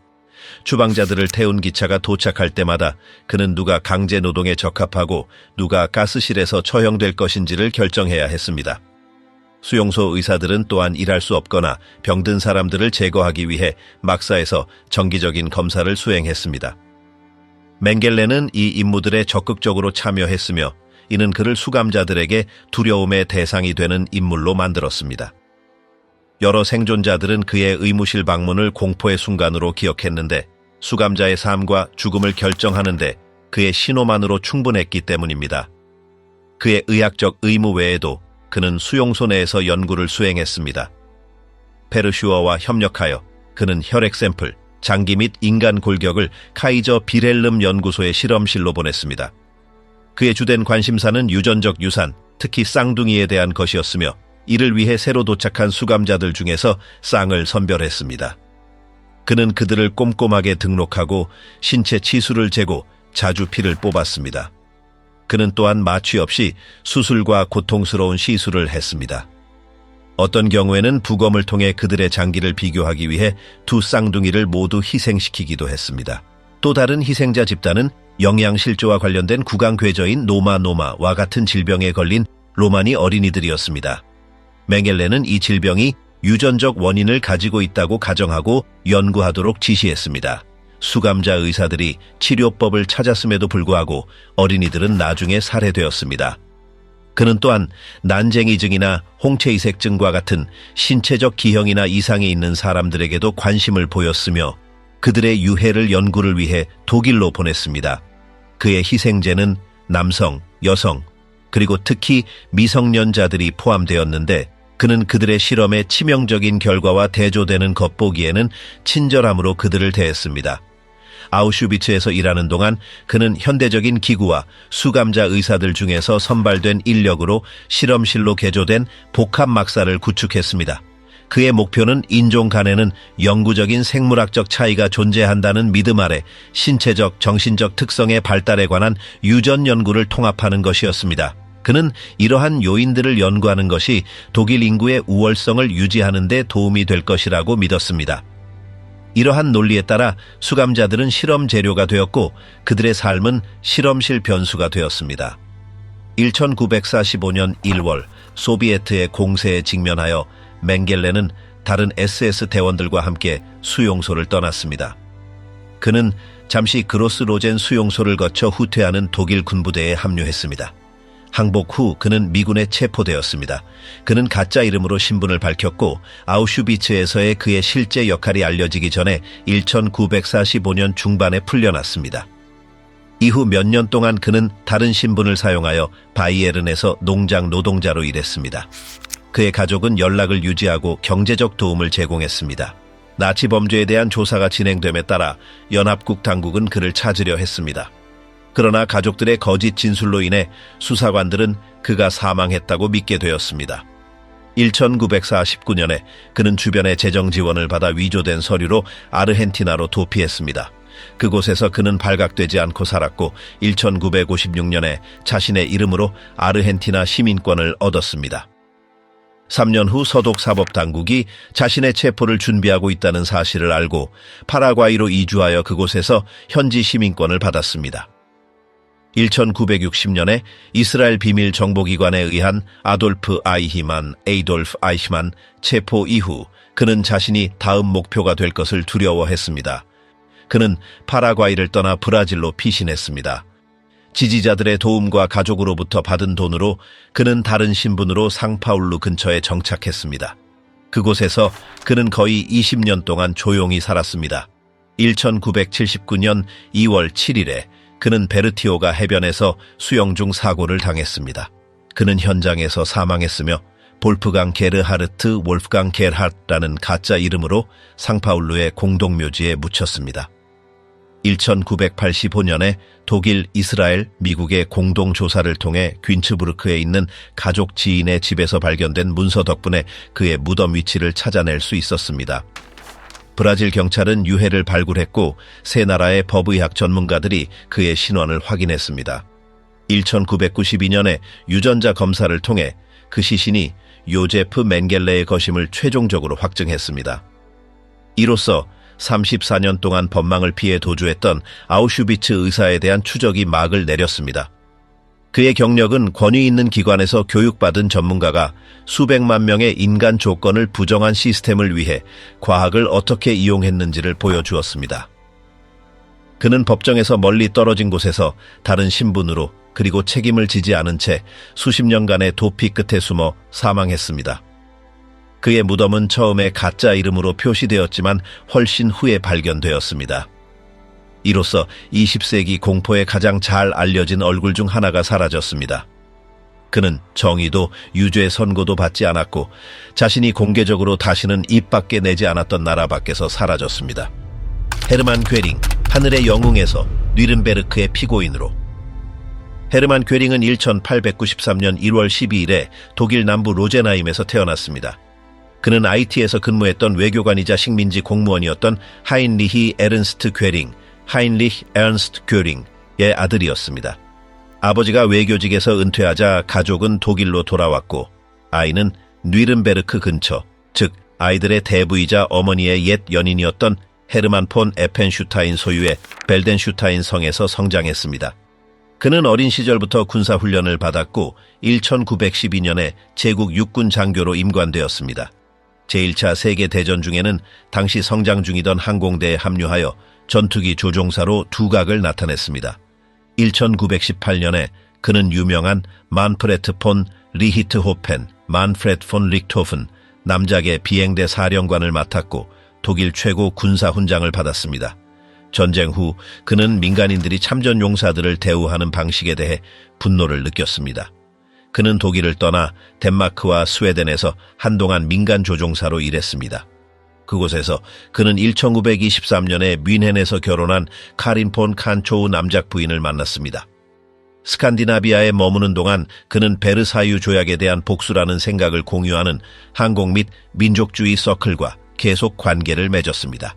추방자들을 태운 기차가 도착할 때마다 그는 누가 강제 노동에 적합하고 누가 가스실에서 처형될 것인지를 결정해야 했습니다. 수용소 의사들은 또한 일할 수 없거나 병든 사람들을 제거하기 위해 막사에서 정기적인 검사를 수행했습니다. 맹겔레는 이 임무들에 적극적으로 참여했으며 이는 그를 수감자들에게 두려움의 대상이 되는 인물로 만들었습니다. 여러 생존자들은 그의 의무실 방문을 공포의 순간으로 기억했는데 수감자의 삶과 죽음을 결정하는데 그의 신호만으로 충분했기 때문입니다. 그의 의학적 의무 외에도 그는 수용소 내에서 연구를 수행했습니다. 페르슈어와 협력하여 그는 혈액 샘플, 장기 및 인간 골격을 카이저 비렐름 연구소의 실험실로 보냈습니다. 그의 주된 관심사는 유전적 유산, 특히 쌍둥이에 대한 것이었으며 이를 위해 새로 도착한 수감자들 중에서 쌍을 선별했습니다. 그는 그들을 꼼꼼하게 등록하고 신체 치수를 재고 자주 피를 뽑았습니다. 그는 또한 마취 없이 수술과 고통스러운 시술을 했습니다. 어떤 경우에는 부검을 통해 그들의 장기를 비교하기 위해 두 쌍둥이를 모두 희생시키기도 했습니다. 또 다른 희생자 집단은 영양실조와 관련된 구강괴저인 노마와 같은 질병에 걸린 로마니 어린이들이었습니다. 맹겔레는 이 질병이 유전적 원인을 가지고 있다고 가정하고 연구하도록 지시했습니다. 수감자 의사들이 치료법을 찾았음에도 불구하고 어린이들은 나중에 살해되었습니다. 그는 또한 난쟁이증이나 홍채이색증과 같은 신체적 기형이나 이상이 있는 사람들에게도 관심을 보였으며 그들의 유해를 연구를 위해 독일로 보냈습니다. 그의 희생제는 남성, 여성, 그리고 특히 미성년자들이 포함되었는데 그는 그들의 실험의 치명적인 결과와 대조되는 겉보기에는 친절함으로 그들을 대했습니다. 아우슈비츠에서 일하는 동안 그는 현대적인 기구와 수감자 의사들 중에서 선발된 인력으로 실험실로 개조된 복합 막사를 구축했습니다. 그의 목표는 인종 간에는 영구적인 생물학적 차이가 존재한다는 믿음 아래 신체적, 정신적 특성의 발달에 관한 유전 연구를 통합하는 것이었습니다. 그는 이러한 요인들을 연구하는 것이 독일 인구의 우월성을 유지하는 데 도움이 될 것이라고 믿었습니다. 이러한 논리에 따라 수감자들은 실험 재료가 되었고 그들의 삶은 실험실 변수가 되었습니다. 1945년 1월 소비에트의 공세에 직면하여 맹겔레는 다른 SS 대원들과 함께 수용소를 떠났습니다. 그는 잠시 그로스로젠 수용소를 거쳐 후퇴하는 독일 군부대에 합류했습니다. 항복 후 그는 미군에 체포되었습니다. 그는 가짜 이름으로 신분을 밝혔고 아우슈비츠에서의 그의 실제 역할이 알려지기 전에 1945년 중반에 풀려났습니다. 이후 몇 년 동안 그는 다른 신분을 사용하여 바이에른에서 농장 노동자로 일했습니다. 그의 가족은 연락을 유지하고 경제적 도움을 제공했습니다. 나치 범죄에 대한 조사가 진행됨에 따라 연합국 당국은 그를 찾으려 했습니다. 그러나 가족들의 거짓 진술로 인해 수사관들은 그가 사망했다고 믿게 되었습니다. 1949년에 그는 주변의 재정 지원을 받아 위조된 서류로 아르헨티나로 도피했습니다. 그곳에서 그는 발각되지 않고 살았고 1956년에 자신의 이름으로 아르헨티나 시민권을 얻었습니다. 3년 후 서독 사법당국이 자신의 체포를 준비하고 있다는 사실을 알고 파라과이로 이주하여 그곳에서 현지 시민권을 받았습니다. 1960년에 이스라엘 비밀 정보기관에 의한 아돌프 아이히만 체포 이후 그는 자신이 다음 목표가 될 것을 두려워했습니다. 그는 파라과이를 떠나 브라질로 피신했습니다. 지지자들의 도움과 가족으로부터 받은 돈으로 그는 다른 신분으로 상파울루 근처에 정착했습니다. 그곳에서 그는 거의 20년 동안 조용히 살았습니다. 1979년 2월 7일에 그는 베르티오가 해변에서 수영 중 사고를 당했습니다. 그는 현장에서 사망했으며 볼프강 게르하르트 wolfgang 게르하르트라는 가짜 이름으로 상파울루의 공동묘지에 묻혔습니다. 1985년에 독일, 이스라엘, 미국의 공동조사를 통해 귄츠부르크에 있는 가족 지인의 집에서 발견된 문서 덕분에 그의 무덤 위치를 찾아낼 수 있었습니다. 브라질 경찰은 유해를 발굴했고 세 나라의 법의학 전문가들이 그의 신원을 확인했습니다. 1992년에 유전자 검사를 통해 그 시신이 요제프 맹겔레의 것임을 최종적으로 확증했습니다. 이로써 34년 동안 법망을 피해 도주했던 아우슈비츠 의사에 대한 추적이 막을 내렸습니다. 그의 경력은 권위 있는 기관에서 교육받은 전문가가 수백만 명의 인간 조건을 부정한 시스템을 위해 과학을 어떻게 이용했는지를 보여주었습니다. 그는 법정에서 멀리 떨어진 곳에서 다른 신분으로 그리고 책임을 지지 않은 채 수십 년간의 도피 끝에 숨어 사망했습니다. 그의 무덤은 처음에 가짜 이름으로 표시되었지만 훨씬 후에 발견되었습니다. 이로써 20세기 공포에 가장 잘 알려진 얼굴 중 하나가 사라졌습니다. 그는 정의도 유죄 선고도 받지 않았고 자신이 공개적으로 다시는 입 밖에 내지 않았던 나라 밖에서 사라졌습니다. 헤르만 괴링, 하늘의 영웅에서 뉘른베르크의 피고인으로. 헤르만 괴링은 1893년 1월 12일에 독일 남부 로제나임에서 태어났습니다. 그는 IT에서 근무했던 외교관이자 식민지 공무원이었던 하인리히 에른스트 괴링, 하인리히 에른스트 괴링의 아들이었습니다. 아버지가 외교직에서 은퇴하자 가족은 독일로 돌아왔고 아이는 뉘른베르크 근처, 즉 아이들의 대부이자 어머니의 옛 연인이었던 헤르만 폰 에펜슈타인 소유의 벨덴슈타인 성에서 성장했습니다. 그는 어린 시절부터 군사훈련을 받았고 1912년에 제국 육군 장교로 임관되었습니다. 제1차 세계대전 중에는 당시 성장 중이던 항공대에 합류하여 전투기 조종사로 두각을 나타냈습니다. 1918년에 그는 유명한 만프레트 폰 리히트호펜, 만프레트 폰 리히트호펜 남작의 비행대 사령관을 맡았고 독일 최고 군사훈장을 받았습니다. 전쟁 후 그는 민간인들이 참전 용사들을 대우하는 방식에 대해 분노를 느꼈습니다. 그는 독일을 떠나 덴마크와 스웨덴에서 한동안 민간 조종사로 일했습니다. 그곳에서 그는 1923년에 뮌헨에서 결혼한 카린 폰 칸초우 남작 부인을 만났습니다. 스칸디나비아에 머무는 동안 그는 베르사유 조약에 대한 복수라는 생각을 공유하는 항공 및 민족주의 서클과 계속 관계를 맺었습니다.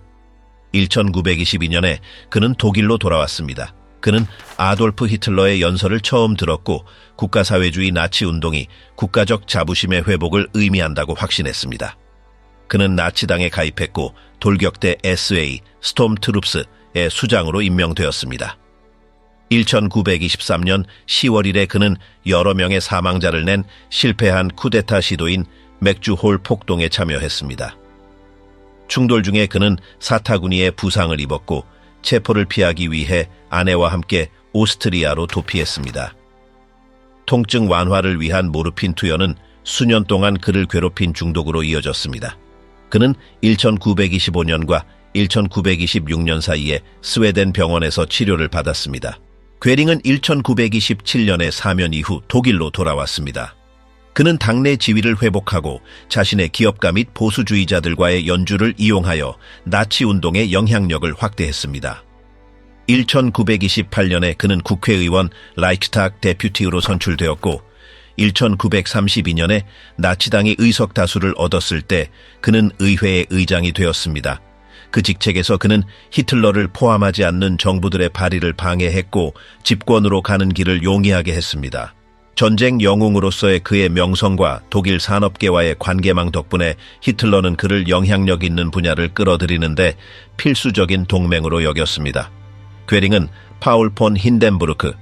1922년에 그는 독일로 돌아왔습니다. 그는 아돌프 히틀러의 연설을 처음 들었고 국가사회주의 나치운동이 국가적 자부심의 회복을 의미한다고 확신했습니다. 그는 나치당에 가입했고 돌격대 SA, 스톰트룹스의 수장으로 임명되었습니다. 1923년 10월 1일에 그는 여러 명의 사망자를 낸 실패한 쿠데타 시도인 맥주홀 폭동에 참여했습니다. 충돌 중에 그는 사타구니에 부상을 입었고 체포를 피하기 위해 아내와 함께 오스트리아로 도피했습니다. 통증 완화를 위한 모르핀 투여는 수년 동안 그를 괴롭힌 중독으로 이어졌습니다. 그는 1925년과 1926년 사이에 스웨덴 병원에서 치료를 받았습니다. 괴링은 1927년의 사면 이후 독일로 돌아왔습니다. 그는 당내 지위를 회복하고 자신의 기업가 및 보수주의자들과의 연주를 이용하여 나치 운동의 영향력을 확대했습니다. 1928년에 그는 국회의원 라이크스타그 데퓨티로 선출되었고 1932년에 나치당이 의석 다수를 얻었을 때 그는 의회의 의장이 되었습니다. 그 직책에서 그는 히틀러를 포함하지 않는 정부들의 발의를 방해했고 집권으로 가는 길을 용이하게 했습니다. 전쟁 영웅으로서의 그의 명성과 독일 산업계와의 관계망 덕분에 히틀러는 그를 영향력 있는 분야를 끌어들이는데 필수적인 동맹으로 여겼습니다. 괴링은 파울 폰 힌덴부르크,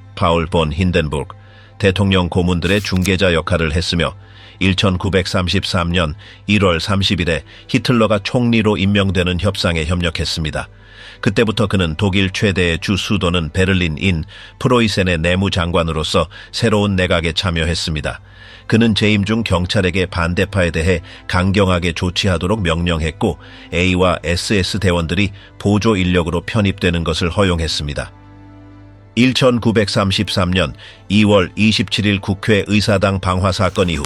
대통령 고문들의 중개자 역할을 했으며 1933년 1월 30일에 히틀러가 총리로 임명되는 협상에 협력했습니다. 그때부터 그는 독일 최대의 주 수도는 베를린인 프로이센의 내무장관으로서 새로운 내각에 참여했습니다. 그는 재임 중 경찰에게 반대파에 대해 강경하게 조치하도록 명령했고 A와 SS 대원들이 보조 인력으로 편입되는 것을 허용했습니다. 1933년 2월 27일 국회 의사당 방화 사건 이후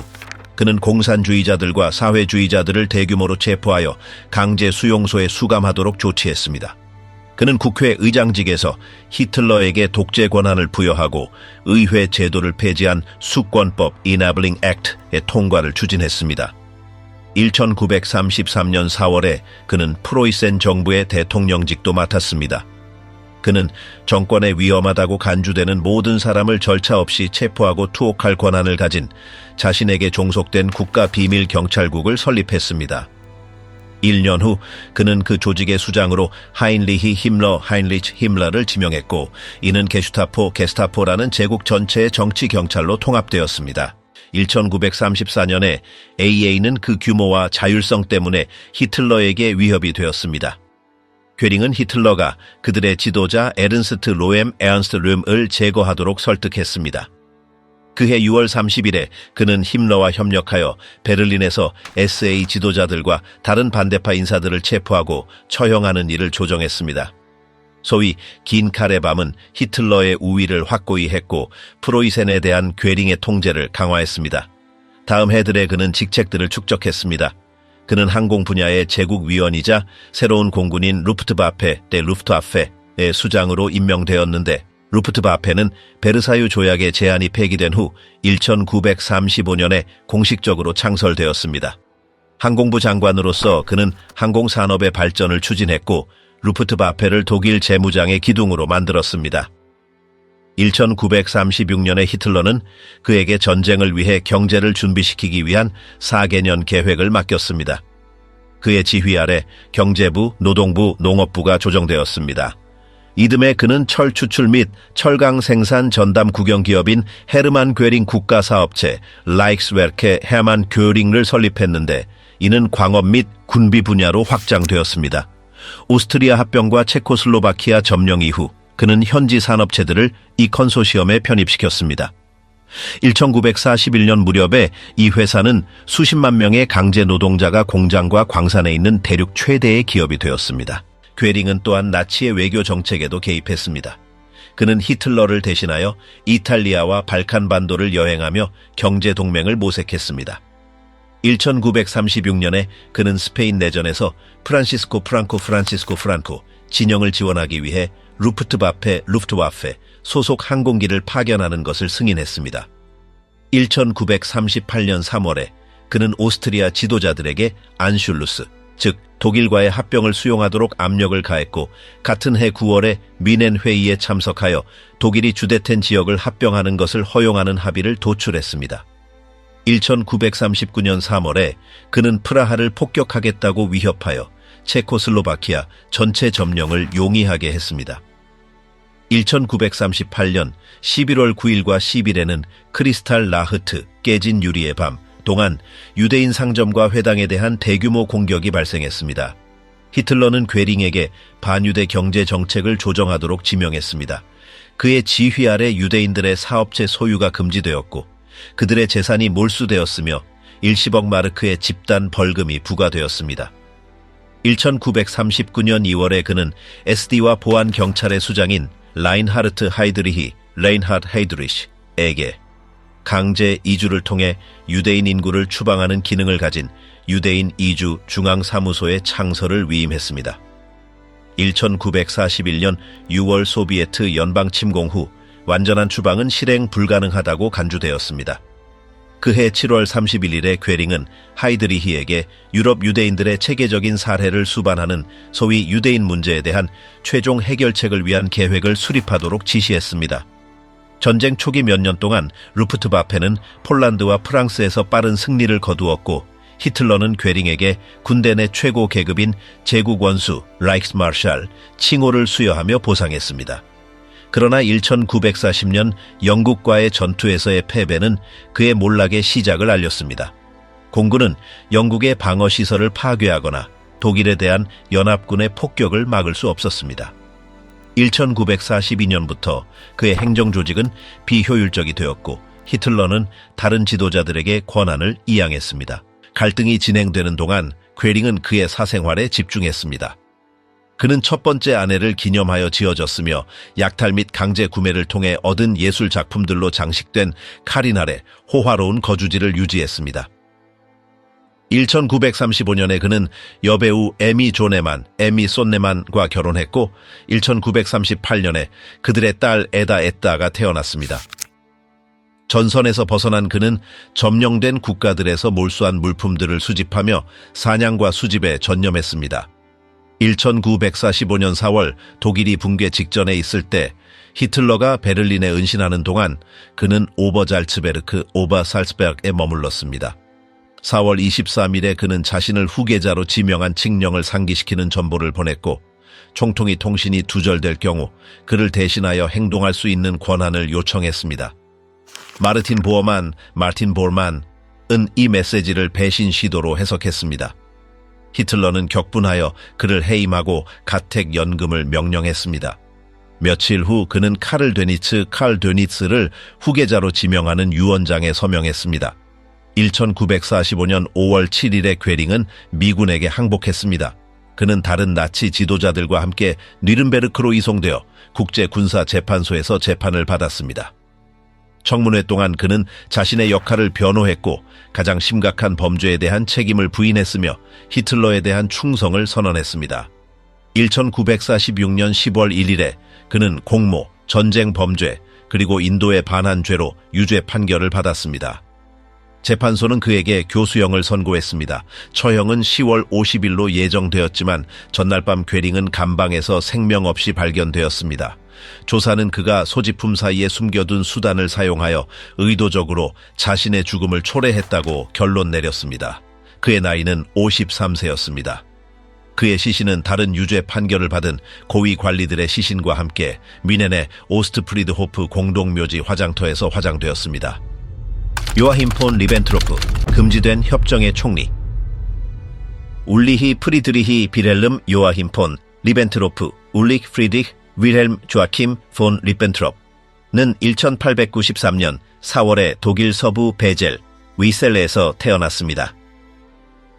그는 공산주의자들과 사회주의자들을 대규모로 체포하여 강제 수용소에 수감하도록 조치했습니다. 그는 국회 의장직에서 히틀러에게 독재 권한을 부여하고 의회 제도를 폐지한 수권법 Enabling Act의 통과를 추진했습니다. 1933년 4월에 그는 프로이센 정부의 대통령직도 맡았습니다. 그는 정권에 위험하다고 간주되는 모든 사람을 절차 없이 체포하고 투옥할 권한을 가진 자신에게 종속된 국가비밀경찰국을 설립했습니다. 1년 후 그는 그 조직의 수장으로 하인리히 힘러를 지명했고 이는 게스타포라는 제국 전체의 정치경찰로 통합되었습니다. 1934년에 AA는 그 규모와 자율성 때문에 히틀러에게 위협이 되었습니다. 괴링은 히틀러가 그들의 지도자 에른스트 로엠 에언스트 름을 제거하도록 설득했습니다. 그해 6월 30일에 그는 힘러와 협력하여 베를린에서 SA 지도자들과 다른 반대파 인사들을 체포하고 처형하는 일을 조정했습니다. 소위 긴 칼의 밤은 히틀러의 우위를 확고히 했고 프로이센에 대한 괴링의 통제를 강화했습니다. 다음 해들에 그는 직책들을 축적했습니다. 그는 항공 분야의 제국위원이자 새로운 공군인 루프트바페 대 루프트와페의 수장으로 임명되었는데 루프트바페는 베르사유 조약의 제한이 폐기된 후 1935년에 공식적으로 창설되었습니다. 항공부 장관으로서 그는 항공산업의 발전을 추진했고 루프트바페를 독일 재무장의 기둥으로 만들었습니다. 1936년에 히틀러는 그에게 전쟁을 위해 경제를 준비시키기 위한 4개년 계획을 맡겼습니다. 그의 지휘 아래 경제부, 노동부, 농업부가 조정되었습니다. 이듬해 그는 철 추출 및 철강 생산 전담 국영기업인 헤르만 괴링 국가사업체 라이크스웨르케 헤르만 괴링을 설립했는데 이는 광업 및 군비 분야로 확장되었습니다. 오스트리아 합병과 체코슬로바키아 점령 이후 그는 현지 산업체들을 이 컨소시엄에 편입시켰습니다. 1941년 무렵에 이 회사는 수십만 명의 강제 노동자가 공장과 광산에 있는 대륙 최대의 기업이 되었습니다. 괴링은 또한 나치의 외교 정책에도 개입했습니다. 그는 히틀러를 대신하여 이탈리아와 발칸 반도를 여행하며 경제 동맹을 모색했습니다. 1936년에 그는 스페인 내전에서 프란시스코 프랑코 진영을 지원하기 위해 루프트바페 루프트와페 소속 항공기를 파견하는 것을 승인했습니다. 1938년 3월에 그는 오스트리아 지도자들에게 안슐루스, 즉 독일과의 합병을 수용하도록 압력을 가했고 같은 해 9월에 미넨 회의에 참석하여 독일이 주데텐 지역을 합병하는 것을 허용하는 합의를 도출했습니다. 1939년 3월에 그는 프라하를 폭격하겠다고 위협하여 체코슬로바키아 전체 점령을 용이하게 했습니다. 1938년 11월 9일과 10일에는 크리스탈 라흐트 깨진 유리의 밤 동안 유대인 상점과 회당에 대한 대규모 공격이 발생했습니다. 히틀러는 괴링에게 반유대 경제 정책을 조정하도록 지명했습니다. 그의 지휘 아래 유대인들의 사업체 소유가 금지되었고 그들의 재산이 몰수되었으며 일십억 마르크의 집단 벌금이 부과되었습니다. 1939년 2월에 그는 SD와 보안 경찰의 수장인 라인하르트 헤이드리히에게 강제 이주를 통해 유대인 인구를 추방하는 기능을 가진 유대인 이주 중앙사무소의 창설을 위임했습니다. 1941년 6월 소비에트 연방 침공 후 완전한 추방은 실행 불가능하다고 간주되었습니다. 그해 7월 31일에 괴링은 하이드리히에게 유럽 유대인들의 체계적인 살해를 수반하는 소위 유대인 문제에 대한 최종 해결책을 위한 계획을 수립하도록 지시했습니다. 전쟁 초기 몇 년 동안 루프트바페는 폴란드와 프랑스에서 빠른 승리를 거두었고 히틀러는 괴링에게 군대 내 최고 계급인 제국 원수 라이크스마샬 칭호를 수여하며 보상했습니다. 그러나 1940년 영국과의 전투에서의 패배는 그의 몰락의 시작을 알렸습니다. 공군은 영국의 방어시설을 파괴하거나 독일에 대한 연합군의 폭격을 막을 수 없었습니다. 1942년부터 그의 행정조직은 비효율적이 되었고 히틀러는 다른 지도자들에게 권한을 이양했습니다. 갈등이 진행되는 동안 괴링은 그의 사생활에 집중했습니다. 그는 첫 번째 아내를 기념하여 지어졌으며 약탈 및 강제 구매를 통해 얻은 예술 작품들로 장식된 카린 아래 호화로운 거주지를 유지했습니다. 1935년에 그는 여배우 에미 쏜네만과 결혼했고 1938년에 그들의 딸 에다 에따가 태어났습니다. 전선에서 벗어난 그는 점령된 국가들에서 몰수한 물품들을 수집하며 사냥과 수집에 전념했습니다. 1945년 4월 독일이 붕괴 직전에 있을 때 히틀러가 베를린에 은신하는 동안 그는 오버잘츠베르크, 오버살츠베르크에 머물렀습니다. 4월 23일에 그는 자신을 후계자로 지명한 칙령을 상기시키는 전보를 보냈고 총통이 통신이 두절될 경우 그를 대신하여 행동할 수 있는 권한을 요청했습니다. 마르틴 볼만은 이 메시지를 배신 시도로 해석했습니다. 히틀러는 격분하여 그를 해임하고 가택연금을 명령했습니다. 며칠 후 그는 칼 드니츠를 후계자로 지명하는 유언장에 서명했습니다. 1945년 5월 7일에 괴링은 미군에게 항복했습니다. 그는 다른 나치 지도자들과 함께 뉘른베르크로 이송되어 국제군사재판소에서 재판을 받았습니다. 청문회 동안 그는 자신의 역할을 변호했고 가장 심각한 범죄에 대한 책임을 부인했으며 히틀러에 대한 충성을 선언했습니다. 1946년 10월 1일에 그는 공모, 전쟁 범죄, 그리고 인도에 반한 죄로 유죄 판결을 받았습니다. 재판소는 그에게 교수형을 선고했습니다. 처형은 10월 50일로 예정되었지만 전날 밤 괴링은 감방에서 생명 없이 발견되었습니다. 조사는 그가 소지품 사이에 숨겨둔 수단을 사용하여 의도적으로 자신의 죽음을 초래했다고 결론 내렸습니다. 그의 나이는 53세였습니다. 그의 시신은 다른 유죄 판결을 받은 고위 관리들의 시신과 함께 뮌헨의 오스트프리드호프 공동묘지 화장터에서 화장되었습니다. 요아힘 폰 리벤트로프, 금지된 협정의 총리. 울리히 프리드리히 비렐름 요아힘 폰 리벤트로프 울리히 프리드리히 윌헬մ 조아킴 폰 리벤트롭는 1893년 4월에 독일 서부 베젤, 위셀레에서 태어났습니다.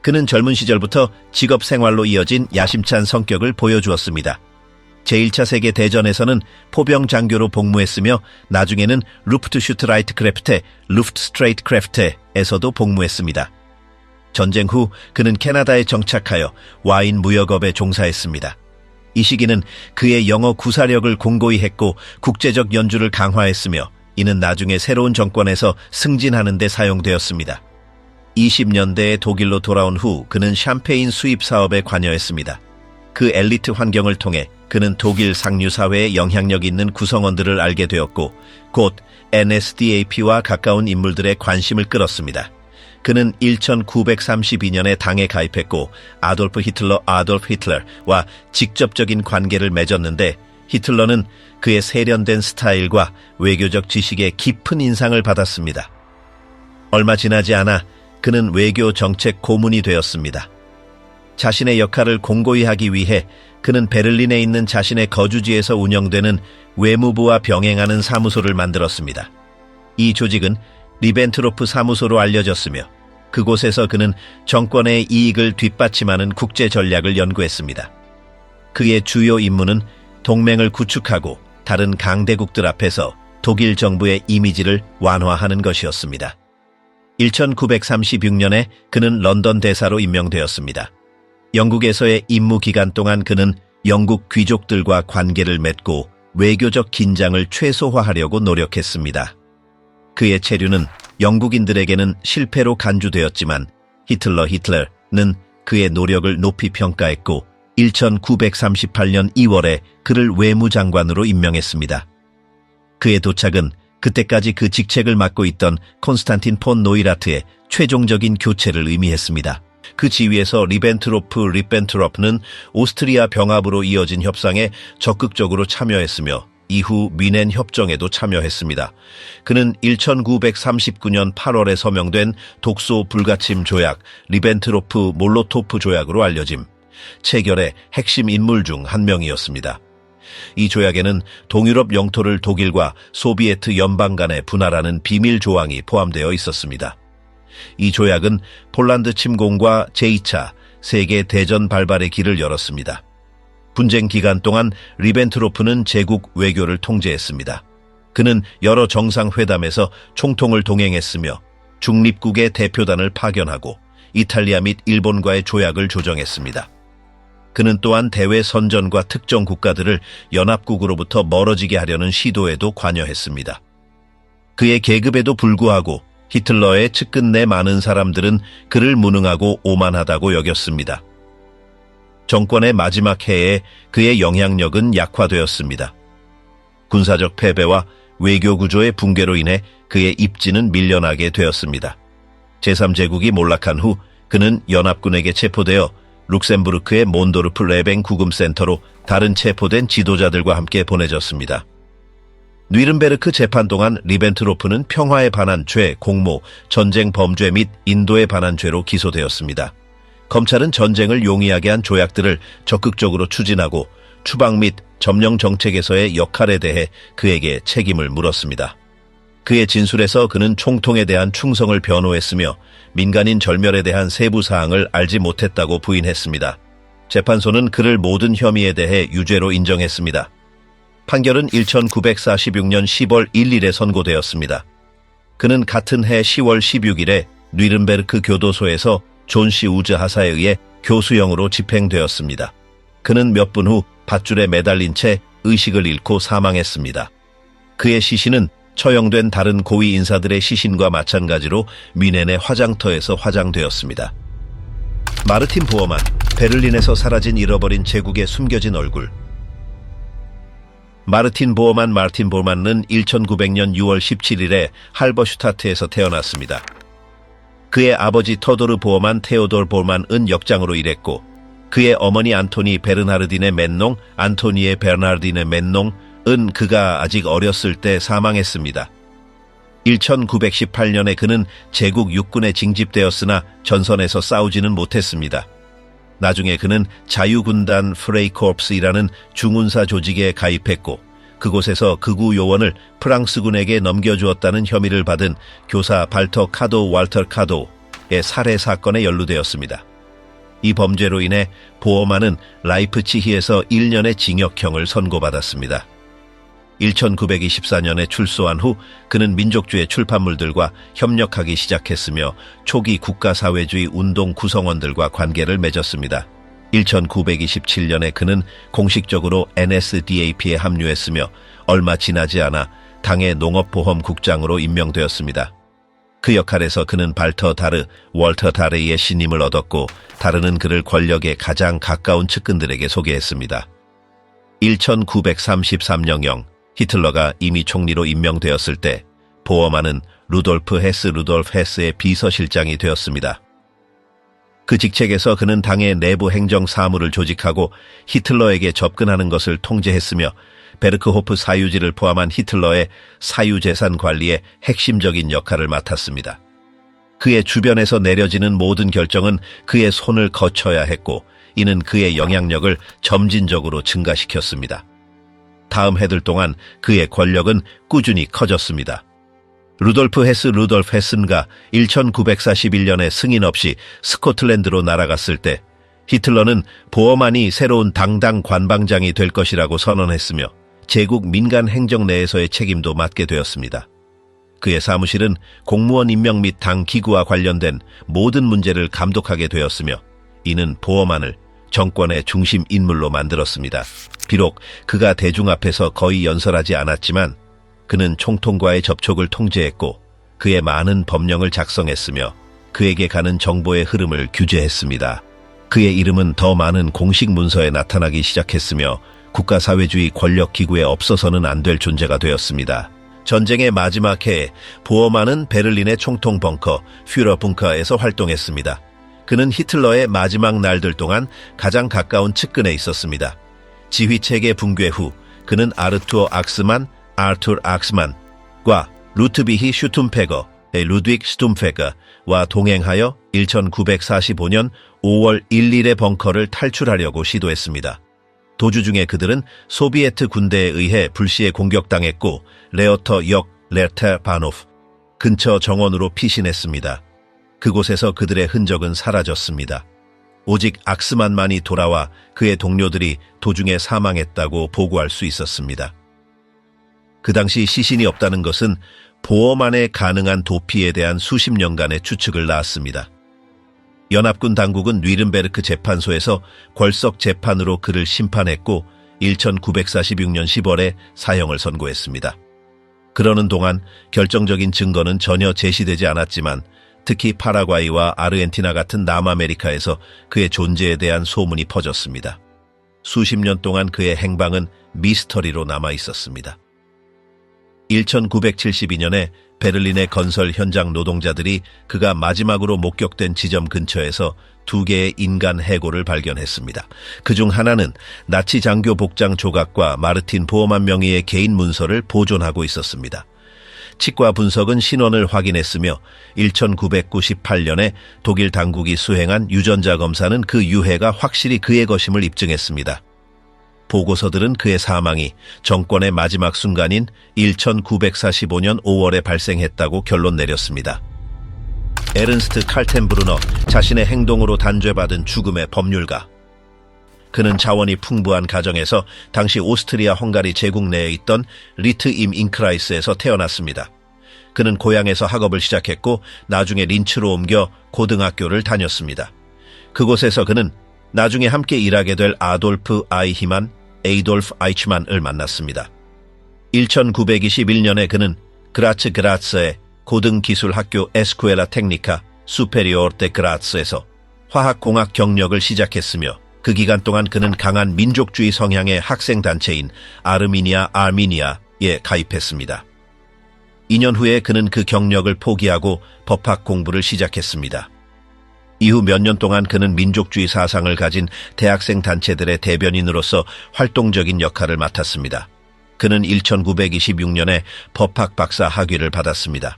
그는 젊은 시절부터 직업 생활로 이어진 야심찬 성격을 보여주었습니다. 제1차 세계대전에서는 포병 장교로 복무했으며 나중에는 루프트슈트라이트크래프테, 루프트스트레이트크래프테에서도 복무했습니다. 전쟁 후 그는 캐나다에 정착하여 와인 무역업에 종사했습니다. 이 시기는 그의 영어 구사력을 공고히 했고 국제적 연주를 강화했으며 이는 나중에 새로운 정권에서 승진하는 데 사용되었습니다. 20년대에 독일로 돌아온 후 그는 샴페인 수입 사업에 관여했습니다. 그 엘리트 환경을 통해 그는 독일 상류사회에 영향력 있는 구성원들을 알게 되었고 곧 NSDAP와 가까운 인물들의 관심을 끌었습니다. 그는 1932년에 당에 가입했고 아돌프 히틀러와 직접적인 관계를 맺었는데 히틀러는 그의 세련된 스타일과 외교적 지식에 깊은 인상을 받았습니다. 얼마 지나지 않아 그는 외교 정책 고문이 되었습니다. 자신의 역할을 공고히 하기 위해 그는 베를린에 있는 자신의 거주지에서 운영되는 외무부와 병행하는 사무소를 만들었습니다. 이 조직은 리벤트로프 사무소로 알려졌으며 그곳에서 그는 정권의 이익을 뒷받침하는 국제 전략을 연구했습니다. 그의 주요 임무는 동맹을 구축하고 다른 강대국들 앞에서 독일 정부의 이미지를 완화하는 것이었습니다. 1936년에 그는 런던 대사로 임명되었습니다. 영국에서의 임무 기간 동안 그는 영국 귀족들과 관계를 맺고 외교적 긴장을 최소화하려고 노력했습니다. 그의 체류는 영국인들에게는 실패로 간주되었지만 히틀러는 그의 노력을 높이 평가했고 1938년 2월에 그를 외무장관으로 임명했습니다. 그의 도착은 그때까지 그 직책을 맡고 있던 콘스탄틴 폰 노이라트의 최종적인 교체를 의미했습니다. 그 지위에서 리벤트로프는 오스트리아 병합으로 이어진 협상에 적극적으로 참여했으며 이후 뮌헨 협정에도 참여했습니다. 그는 1939년 8월에 서명된 독소 불가침 조약, 리벤트로프-몰로토프 조약으로 알려짐, 체결의 핵심 인물 중 한 명이었습니다. 이 조약에는 동유럽 영토를 독일과 소비에트 연방 간에 분할하는 비밀 조항이 포함되어 있었습니다. 이 조약은 폴란드 침공과 제2차 세계 대전 발발의 길을 열었습니다. 분쟁 기간 동안 리벤트로프는 제국 외교를 통제했습니다. 그는 여러 정상회담에서 총통을 동행했으며 중립국의 대표단을 파견하고 이탈리아 및 일본과의 조약을 조정했습니다. 그는 또한 대외 선전과 특정 국가들을 연합국으로부터 멀어지게 하려는 시도에도 관여했습니다. 그의 계급에도 불구하고 히틀러의 측근 내 많은 사람들은 그를 무능하고 오만하다고 여겼습니다. 정권의 마지막 해에 그의 영향력은 약화되었습니다. 군사적 패배와 외교 구조의 붕괴로 인해 그의 입지는 밀려나게 되었습니다. 제3제국이 몰락한 후 그는 연합군에게 체포되어 룩셈부르크의 몬도르프 레뱅 구금센터로 다른 체포된 지도자들과 함께 보내졌습니다. 뉘른베르크 재판 동안 리벤트로프는 평화에 반한 죄, 공모, 전쟁 범죄 및 인도에 반한 죄로 기소되었습니다. 검찰은 전쟁을 용이하게 한 조약들을 적극적으로 추진하고 추방 및 점령 정책에서의 역할에 대해 그에게 책임을 물었습니다. 그의 진술에서 그는 총통에 대한 충성을 변호했으며 민간인 절멸에 대한 세부 사항을 알지 못했다고 부인했습니다. 재판소는 그를 모든 혐의에 대해 유죄로 인정했습니다. 판결은 1946년 10월 1일에 선고되었습니다. 그는 같은 해 10월 16일에 뉘른베르크 교도소에서 존 씨 우즈 하사에 의해 교수형으로 집행되었습니다. 그는 몇 분 후 밧줄에 매달린 채 의식을 잃고 사망했습니다. 그의 시신은 처형된 다른 고위 인사들의 시신과 마찬가지로 뮌헨의 화장터에서 화장되었습니다. 마르틴 보어만, 베를린에서 사라진 잃어버린 제국의 숨겨진 얼굴. 마르틴 보어만은 1900년 6월 17일에 할버슈타트에서 태어났습니다. 그의 아버지 터도르 보어만 테오돌 보어만은 역장으로 일했고 그의 어머니 안토니 베르나르디네 맨농, 안토니에 베르나르디네 맨농은 그가 아직 어렸을 때 사망했습니다. 1918년에 그는 제국 육군에 징집되었으나 전선에서 싸우지는 못했습니다. 나중에 그는 자유군단 프레이코르프스이라는 중군사 조직에 가입했고 그곳에서 극우 요원을 프랑스군에게 넘겨주었다는 혐의를 받은 교사 발터 카도 walter 카도의 살해 사건에 연루되었습니다. 이 범죄로 인해 보어만은 라이프치히에서 1년의 징역형을 선고받았습니다. 1924년에 출소한 후 그는 민족주의 출판물들과 협력하기 시작했으며 초기 국가사회주의 운동 구성원들과 관계를 맺었습니다. 1927년에 그는 공식적으로 NSDAP에 합류했으며 얼마 지나지 않아 당의 농업보험국장으로 임명되었습니다. 그 역할에서 그는 발터 다르, 월터 다르의 신임을 얻었고 다르는 그를 권력에 가장 가까운 측근들에게 소개했습니다. 1933년경 히틀러가 이미 총리로 임명되었을 때 보어만은 루돌프 헤스의 비서실장이 되었습니다. 그 직책에서 그는 당의 내부 행정 사무를 조직하고 히틀러에게 접근하는 것을 통제했으며 베르크호프 사유지를 포함한 히틀러의 사유재산 관리에 핵심적인 역할을 맡았습니다. 그의 주변에서 내려지는 모든 결정은 그의 손을 거쳐야 했고 이는 그의 영향력을 점진적으로 증가시켰습니다. 다음 해들 동안 그의 권력은 꾸준히 커졌습니다. 루돌프 헤슨가 1941년에 승인 없이 스코틀랜드로 날아갔을 때 히틀러는 보어만이 새로운 당당 관방장이 될 것이라고 선언했으며 제국 민간 행정 내에서의 책임도 맡게 되었습니다. 그의 사무실은 공무원 임명 및 당 기구와 관련된 모든 문제를 감독하게 되었으며 이는 보어만을 정권의 중심 인물로 만들었습니다. 비록 그가 대중 앞에서 거의 연설하지 않았지만 그는 총통과의 접촉을 통제했고 그의 많은 법령을 작성했으며 그에게 가는 정보의 흐름을 규제했습니다. 그의 이름은 더 많은 공식 문서에 나타나기 시작했으며 국가사회주의 권력기구에 없어서는 안 될 존재가 되었습니다. 전쟁의 마지막 해에 보어만은 베를린의 총통 벙커 퓨러bunker에서 활동했습니다. 그는 히틀러의 마지막 날들 동안 가장 가까운 측근에 있었습니다. 지휘체계 붕괴 후 그는 아르투르 악스만과 루트비히 루드윅 슈툼페거와 동행하여 1945년 5월 1일에 벙커를 탈출하려고 시도했습니다. 도주 중에 그들은 소비에트 군대에 의해 불시에 공격당했고 레어터 역 레르테바노프 근처 정원으로 피신했습니다. 그곳에서 그들의 흔적은 사라졌습니다. 오직 악스만만이 돌아와 그의 동료들이 도중에 사망했다고 보고할 수 있었습니다. 그 당시 시신이 없다는 것은 보어만의 가능한 도피에 대한 수십 년간의 추측을 낳았습니다. 연합군 당국은 뉘른베르크 재판소에서 궐석 재판으로 그를 심판했고 1946년 10월에 사형을 선고했습니다. 그러는 동안 결정적인 증거는 전혀 제시되지 않았지만 특히 파라과이와 아르헨티나 같은 남아메리카에서 그의 존재에 대한 소문이 퍼졌습니다. 수십 년 동안 그의 행방은 미스터리로 남아 있었습니다. 1972년에 베를린의 건설 현장 노동자들이 그가 마지막으로 목격된 지점 근처에서 2개의 인간 해골을 발견했습니다. 그중 하나는 나치 장교 복장 조각과 마르틴 보어만 명의의 개인 문서를 보존하고 있었습니다. 치과 분석은 신원을 확인했으며 1998년에 독일 당국이 수행한 유전자 검사는 그 유해가 확실히 그의 것임을 입증했습니다. 보고서들은 그의 사망이 정권의 마지막 순간인 1945년 5월에 발생했다고 결론 내렸습니다. 에른스트 칼텐브루너, 자신의 행동으로 단죄받은 죽음의 법률가. 그는 자원이 풍부한 가정에서 당시 오스트리아 헝가리 제국 내에 있던 리트 임 잉크라이스에서 태어났습니다. 그는 고향에서 학업을 시작했고 나중에 린츠로 옮겨 고등학교를 다녔습니다. 그곳에서 그는 나중에 함께 일하게 될 아돌프 아이히만, 에이돌프 아이치만을 만났습니다. 1921년에 그는 그라츠의 고등기술학교 에스쿠엘라 테크니카 수페리오르 데 그라츠에서 화학공학 경력을 시작했으며 그 기간 동안 그는 강한 민족주의 성향의 학생단체인 아르미니아에 가입했습니다. 2년 후에 그는 그 경력을 포기하고 법학 공부를 시작했습니다. 이후 몇 년 동안 그는 민족주의 사상을 가진 대학생 단체들의 대변인으로서 활동적인 역할을 맡았습니다. 그는 1926년에 법학 박사 학위를 받았습니다.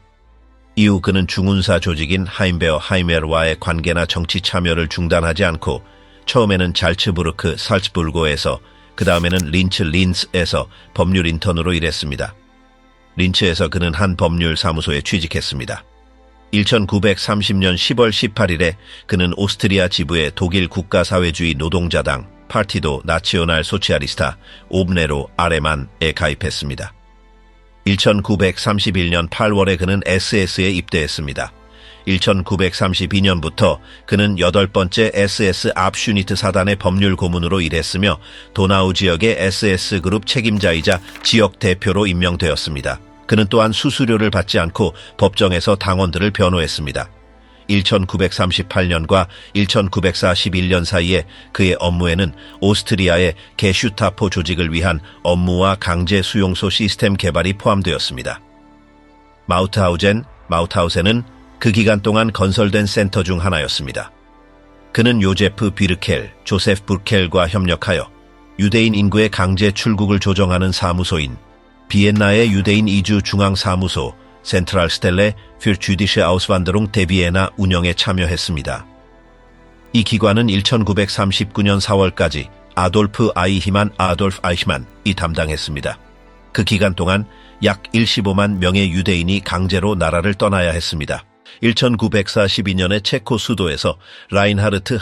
이후 그는 중운사 조직인 하임베어 하이메르와의 관계나 정치 참여를 중단하지 않고 처음에는 잘츠부르크 살츠부르고에서 그 다음에는 린츠에서 법률 인턴으로 일했습니다. 린츠에서 그는 한 법률 사무소에 취직했습니다. 1930년 10월 18일에 그는 오스트리아 지부의 독일 국가사회주의 노동자당 파티도 나치오날 소치아리스타 옵네로 아레만에 가입했습니다. 1931년 8월에 그는 SS에 입대했습니다. 1932년부터 그는 8번째 SS 압슈니트 사단의 법률 고문으로 일했으며 도나우 지역의 SS 그룹 책임자이자 지역 대표로 임명되었습니다. 그는 또한 수수료를 받지 않고 법정에서 당원들을 변호했습니다. 1938년과 1941년 사이에 그의 업무에는 오스트리아의 게슈타포 조직을 위한 업무와 강제 수용소 시스템 개발이 포함되었습니다. 마우트하우젠은 그 기간 동안 건설된 센터 중 하나였습니다. 그는 조세프 부르켈과 협력하여 유대인 인구의 강제 출국을 조정하는 사무소인 비엔나의 유대인 이주 중앙사무소 센트랄스텔레 für jüdische Auswanderung der Vienna 운영에 참여했습니다. 이 기관은 1939년 4월까지 아돌프 아이히만이 담당했습니다. 그 기간 동안 약 15만 명의 유대인이 강제로 나라를 떠나야 했습니다. 1942년에 체코 수도에서 라인하르트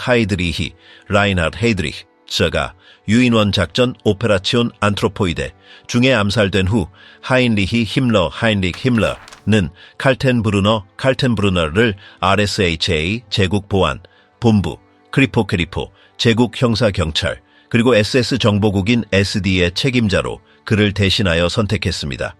헤이드리히가 유인원 작전 오페라치온 안트로포이데 중에 암살된 후 하인리히 힘러는 칼텐브루너를 RSHA 제국 보안 본부 크리포 제국 형사경찰 그리고 SS 정보국인 SD의 책임자로 그를 대신하여 선택했습니다.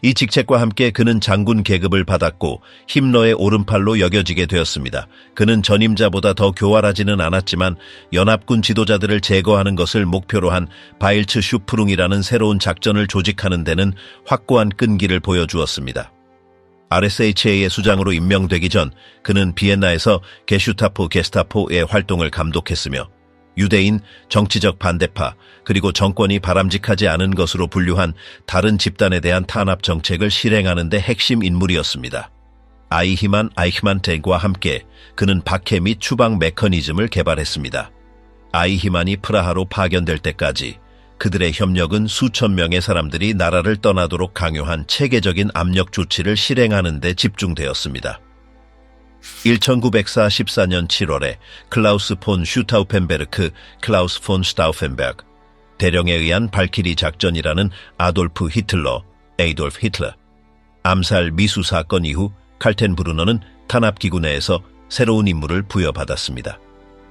이 직책과 함께 그는 장군 계급을 받았고 힘러의 오른팔로 여겨지게 되었습니다. 그는 전임자보다 더 교활하지는 않았지만 연합군 지도자들을 제거하는 것을 목표로 한 바일츠 슈프룽이라는 새로운 작전을 조직하는 데는 확고한 끈기를 보여주었습니다. RSHA의 수장으로 임명되기 전 그는 비엔나에서 게슈타포의 활동을 감독했으며 유대인, 정치적 반대파, 그리고 정권이 바람직하지 않은 것으로 분류한 다른 집단에 대한 탄압 정책을 실행하는 데 핵심 인물이었습니다. 아이히만과 함께 그는 박해 및 추방 메커니즘을 개발했습니다. 아이히만이 프라하로 파견될 때까지 그들의 협력은 수천 명의 사람들이 나라를 떠나도록 강요한 체계적인 압력 조치를 실행하는 데 집중되었습니다. 1914년 7월에 클라우스 폰 슈타우펜베르크 대령에 의한 발키리 작전이라는 에이돌프 히틀러 암살 미수 사건 이후 칼텐브루너는 탄압기구 내에서 새로운 임무를 부여받았습니다.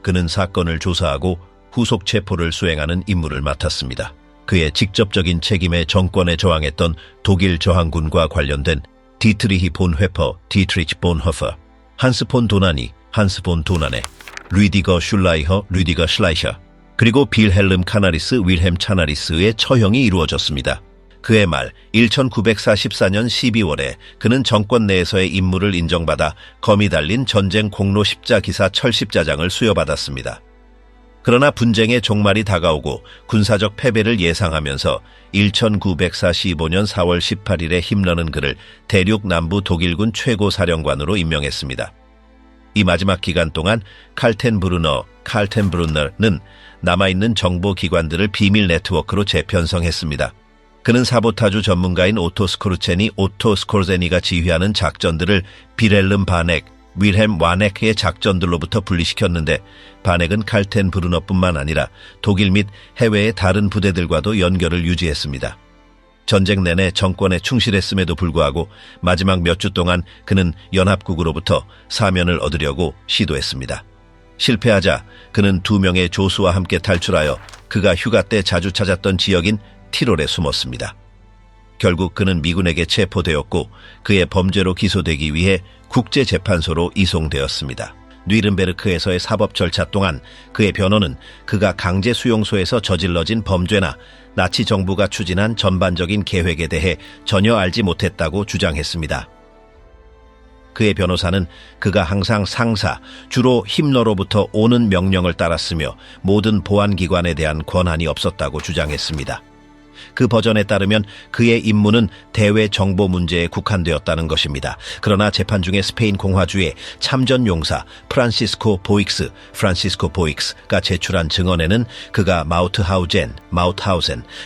그는 사건을 조사하고 후속 체포를 수행하는 임무를 맡았습니다. 그의 직접적인 책임에 정권에 저항했던 독일 저항군과 관련된 디트리히 본 허퍼, 한스 폰 도나네, 르디거 슐라이허, 그리고 빌헬름 차나리스의 처형이 이루어졌습니다. 그의 말 1944년 12월에 그는 정권 내에서의 임무를 인정받아 검이 달린 전쟁 공로 십자기사 철십자장을 수여받았습니다. 그러나 분쟁의 종말이 다가오고 군사적 패배를 예상하면서 1945년 4월 18일에 힘러는 그를 대륙 남부 독일군 최고 사령관으로 임명했습니다. 이 마지막 기간 동안 칼텐브룬너는 남아있는 정보기관들을 비밀 네트워크로 재편성했습니다. 그는 사보타주 전문가인 오토 스코르제니가 지휘하는 작전들을 비렐름 바넥, 윌헬m 와네크의 작전들로부터 분리시켰는데 바넥은 칼텐브루너뿐만 아니라 독일 및 해외의 다른 부대들과도 연결을 유지했습니다. 전쟁 내내 정권에 충실했음에도 불구하고 마지막 몇 주 동안 그는 연합국으로부터 사면을 얻으려고 시도했습니다. 실패하자 그는 2명의 조수와 함께 탈출하여 그가 휴가 때 자주 찾았던 지역인 티롤에 숨었습니다. 결국 그는 미군에게 체포되었고 그의 범죄로 기소되기 위해 국제재판소로 이송되었습니다. 뉘른베르크에서의 사법 절차 동안 그의 변호는 그가 강제 수용소에서 저질러진 범죄나 나치 정부가 추진한 전반적인 계획에 대해 전혀 알지 못했다고 주장했습니다. 그의 변호사는 그가 항상 상사, 주로 힘러로부터 오는 명령을 따랐으며 모든 보안기관에 대한 권한이 없었다고 주장했습니다. 그 버전에 따르면 그의 임무는 대외 정보 문제에 국한되었다는 것입니다. 그러나 재판 중에 스페인 공화주의 참전 용사 프란시스코 보익스가 제출한 증언에는 그가 마우트하우젠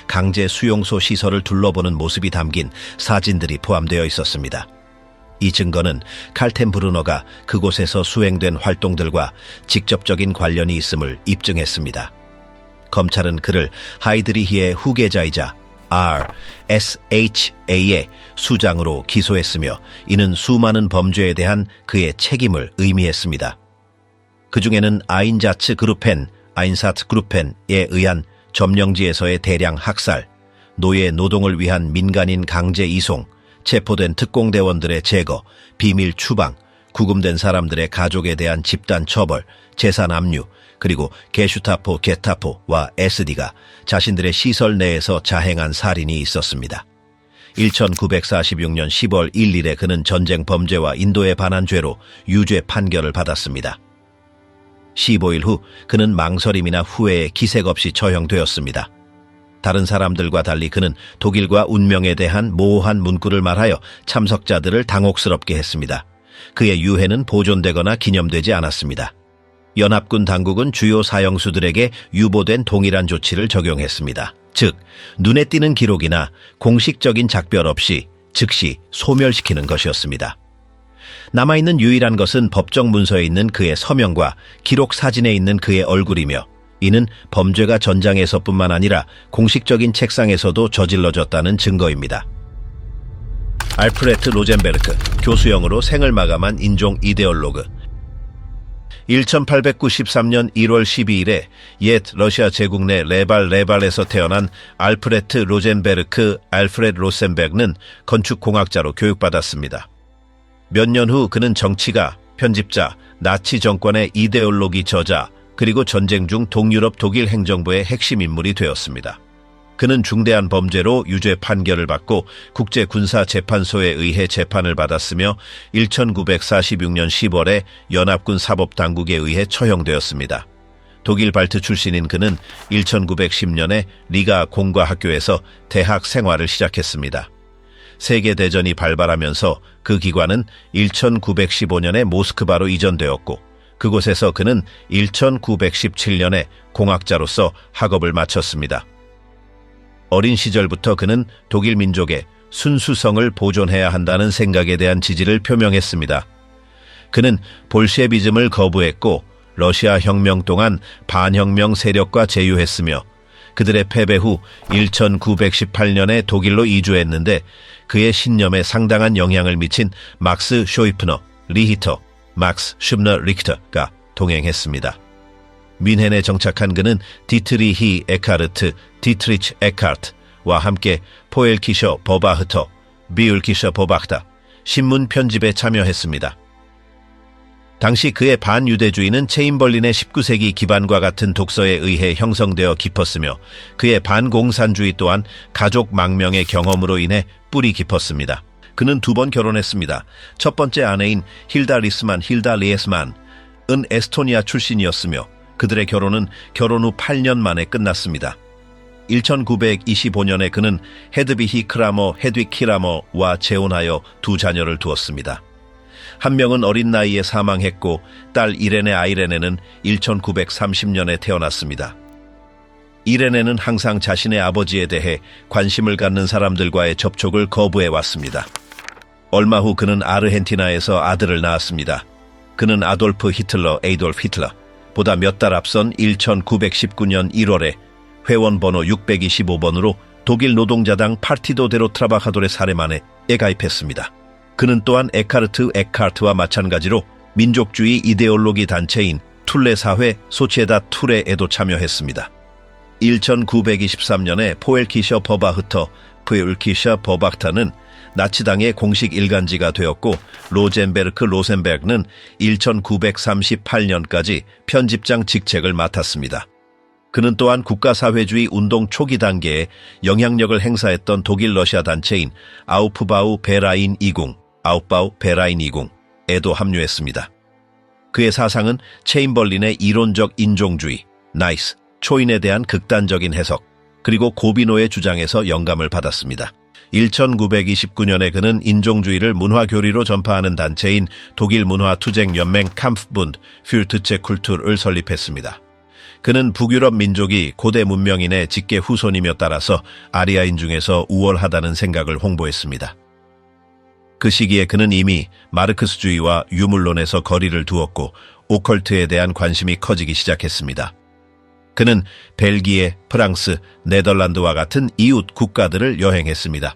강제 수용소 시설을 둘러보는 모습이 담긴 사진들이 포함되어 있었습니다. 이 증거는 칼텐브루너가 그곳에서 수행된 활동들과 직접적인 관련이 있음을 입증했습니다. 검찰은 그를 하이드리히의 후계자이자 RSHA의 수장으로 기소했으며 이는 수많은 범죄에 대한 그의 책임을 의미했습니다. 그 중에는 아인사트 그루펜에 의한 점령지에서의 대량 학살, 노예 노동을 위한 민간인 강제 이송, 체포된 특공대원들의 제거, 비밀 추방, 구금된 사람들의 가족에 대한 집단 처벌, 재산 압류, 그리고 게타포와 SD가 자신들의 시설 내에서 자행한 살인이 있었습니다. 1946년 10월 1일에 그는 전쟁 범죄와 인도에 반한 죄로 유죄 판결을 받았습니다. 15일 후 그는 망설임이나 후회에 기색 없이 처형되었습니다. 다른 사람들과 달리 그는 독일과 운명에 대한 모호한 문구를 말하여 참석자들을 당혹스럽게 했습니다. 그의 유해는 보존되거나 기념되지 않았습니다. 연합군 당국은 주요 사형수들에게 유보된 동일한 조치를 적용했습니다. 즉, 눈에 띄는 기록이나 공식적인 작별 없이 즉시 소멸시키는 것이었습니다. 남아있는 유일한 것은 법정 문서에 있는 그의 서명과 기록 사진에 있는 그의 얼굴이며 이는 범죄가 전장에서뿐만 아니라 공식적인 책상에서도 저질러졌다는 증거입니다. 알프레트 로젠베르크, 교수형으로 생을 마감한 인종 이데올로그. 1893년 1월 12일에 옛 러시아 제국 내 레발에서 태어난 알프레트 로센베르크는 건축공학자로 교육받았습니다. 몇 년 후 그는 정치가, 편집자, 나치 정권의 이데올로기 저자, 그리고 전쟁 중 동유럽 독일 행정부의 핵심 인물이 되었습니다. 그는 중대한 범죄로 유죄 판결을 받고 국제군사재판소에 의해 재판을 받았으며 1946년 10월에 연합군 사법당국에 의해 처형되었습니다. 독일 발트 출신인 그는 1910년에 리가 공과학교에서 대학 생활을 시작했습니다. 세계대전이 발발하면서 그 기관은 1915년에 모스크바로 이전되었고 그곳에서 그는 1917년에 공학자로서 학업을 마쳤습니다. 어린 시절부터 그는 독일 민족의 순수성을 보존해야 한다는 생각에 대한 지지를 표명했습니다. 그는 볼셰비즘을 거부했고 러시아 혁명 동안 반혁명 세력과 제휴했으며 그들의 패배 후 1918년에 독일로 이주했는데 그의 신념에 상당한 영향을 미친 막스 리히터가 동행했습니다. 뮌헨에 정착한 그는 디트리히 에카르트와 함께 포엘키셔 버바흐터 신문 편집에 참여했습니다. 당시 그의 반유대주의는 체인벌린의 19세기 기반과 같은 독서에 의해 형성되어 깊었으며 그의 반공산주의 또한 가족 망명의 경험으로 인해 뿌리 깊었습니다. 그는 2번 결혼했습니다. 첫 번째 아내인 힐다 리에스만은 에스토니아 출신이었으며 그들의 결혼은 결혼 후 8년 만에 끝났습니다. 1925년에 그는 헤드비히 크라머, 헤드윅 키라머와 재혼하여 두 자녀를 두었습니다. 한 명은 어린 나이에 사망했고 딸 이레네 아이레네는 1930년에 태어났습니다. 이레네는 항상 자신의 아버지에 대해 관심을 갖는 사람들과의 접촉을 거부해 왔습니다. 얼마 후 그는 아르헨티나에서 아들을 낳았습니다. 그는 아돌프 히틀러, 에이돌프 히틀러 보다 몇 달 앞선 1919년 1월에 회원 번호 625번으로 독일 노동자당 파르티도 데로 트라바카도레 사레만에 가입했습니다. 그는 또한 에카르트와 마찬가지로 민족주의 이데올로기 단체인 툴레 사회 소치에다 툴레에도 참여했습니다. 1923년에 포엘키셔 버바흐터, 푸엘키셔 버바흐타는 나치당의 공식 일간지가 되었고 로젠베르크는 1938년까지 편집장 직책을 맡았습니다. 그는 또한 국가사회주의 운동 초기 단계에 영향력을 행사했던 독일 러시아 단체인 아우프바우 베라인 20에도 합류했습니다. 그의 사상은 체인벌린의 이론적 인종주의, 나이스, 초인에 대한 극단적인 해석, 그리고 고비노의 주장에서 영감을 받았습니다. 1929년에 그는 인종주의를 문화교리로 전파하는 단체인 독일 문화투쟁연맹 캄프분드 퓨르트체 쿨투를 설립했습니다. 그는 북유럽 민족이 고대 문명인의 직계 후손이며 따라서 아리아인 중에서 우월하다는 생각을 홍보했습니다. 그 시기에 그는 이미 마르크스주의와 유물론에서 거리를 두었고 오컬트에 대한 관심이 커지기 시작했습니다. 그는 벨기에, 프랑스, 네덜란드와 같은 이웃 국가들을 여행했습니다.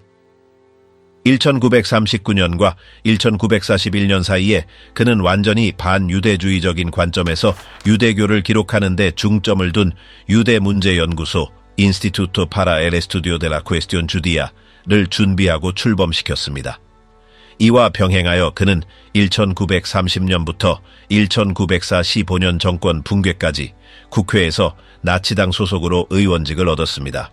1939년과 1941년 사이에 그는 완전히 반유대주의적인 관점에서 유대교를 기록하는 데 중점을 둔 유대문제연구소 인스티투토 파라 엘 에스투디오 데 라 쿠에스티온 주디아를 준비하고 출범시켰습니다. 이와 병행하여 그는 1930년부터 1945년 정권 붕괴까지 국회에서 나치당 소속으로 의원직을 얻었습니다.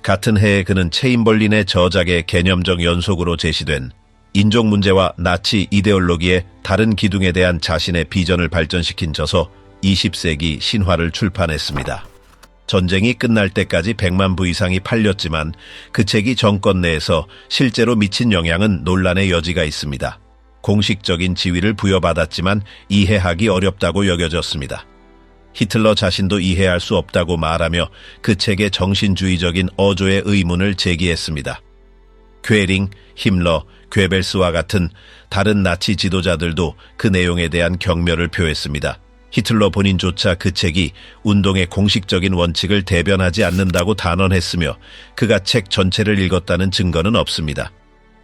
같은 해에 그는 체인벌린의 저작의 개념적 연속으로 제시된 인종 문제와 나치 이데올로기의 다른 기둥에 대한 자신의 비전을 발전시킨 저서 20세기 신화를 출판했습니다. 전쟁이 끝날 때까지 100만 부 이상이 팔렸지만 그 책이 정권 내에서 실제로 미친 영향은 논란의 여지가 있습니다. 공식적인 지위를 부여받았지만 이해하기 어렵다고 여겨졌습니다. 히틀러 자신도 이해할 수 없다고 말하며 그 책의 정신주의적인 어조의 의문을 제기했습니다. 괴링, 힘러, 괴벨스와 같은 다른 나치 지도자들도 그 내용에 대한 경멸을 표했습니다. 히틀러 본인조차 그 책이 운동의 공식적인 원칙을 대변하지 않는다고 단언했으며 그가 책 전체를 읽었다는 증거는 없습니다.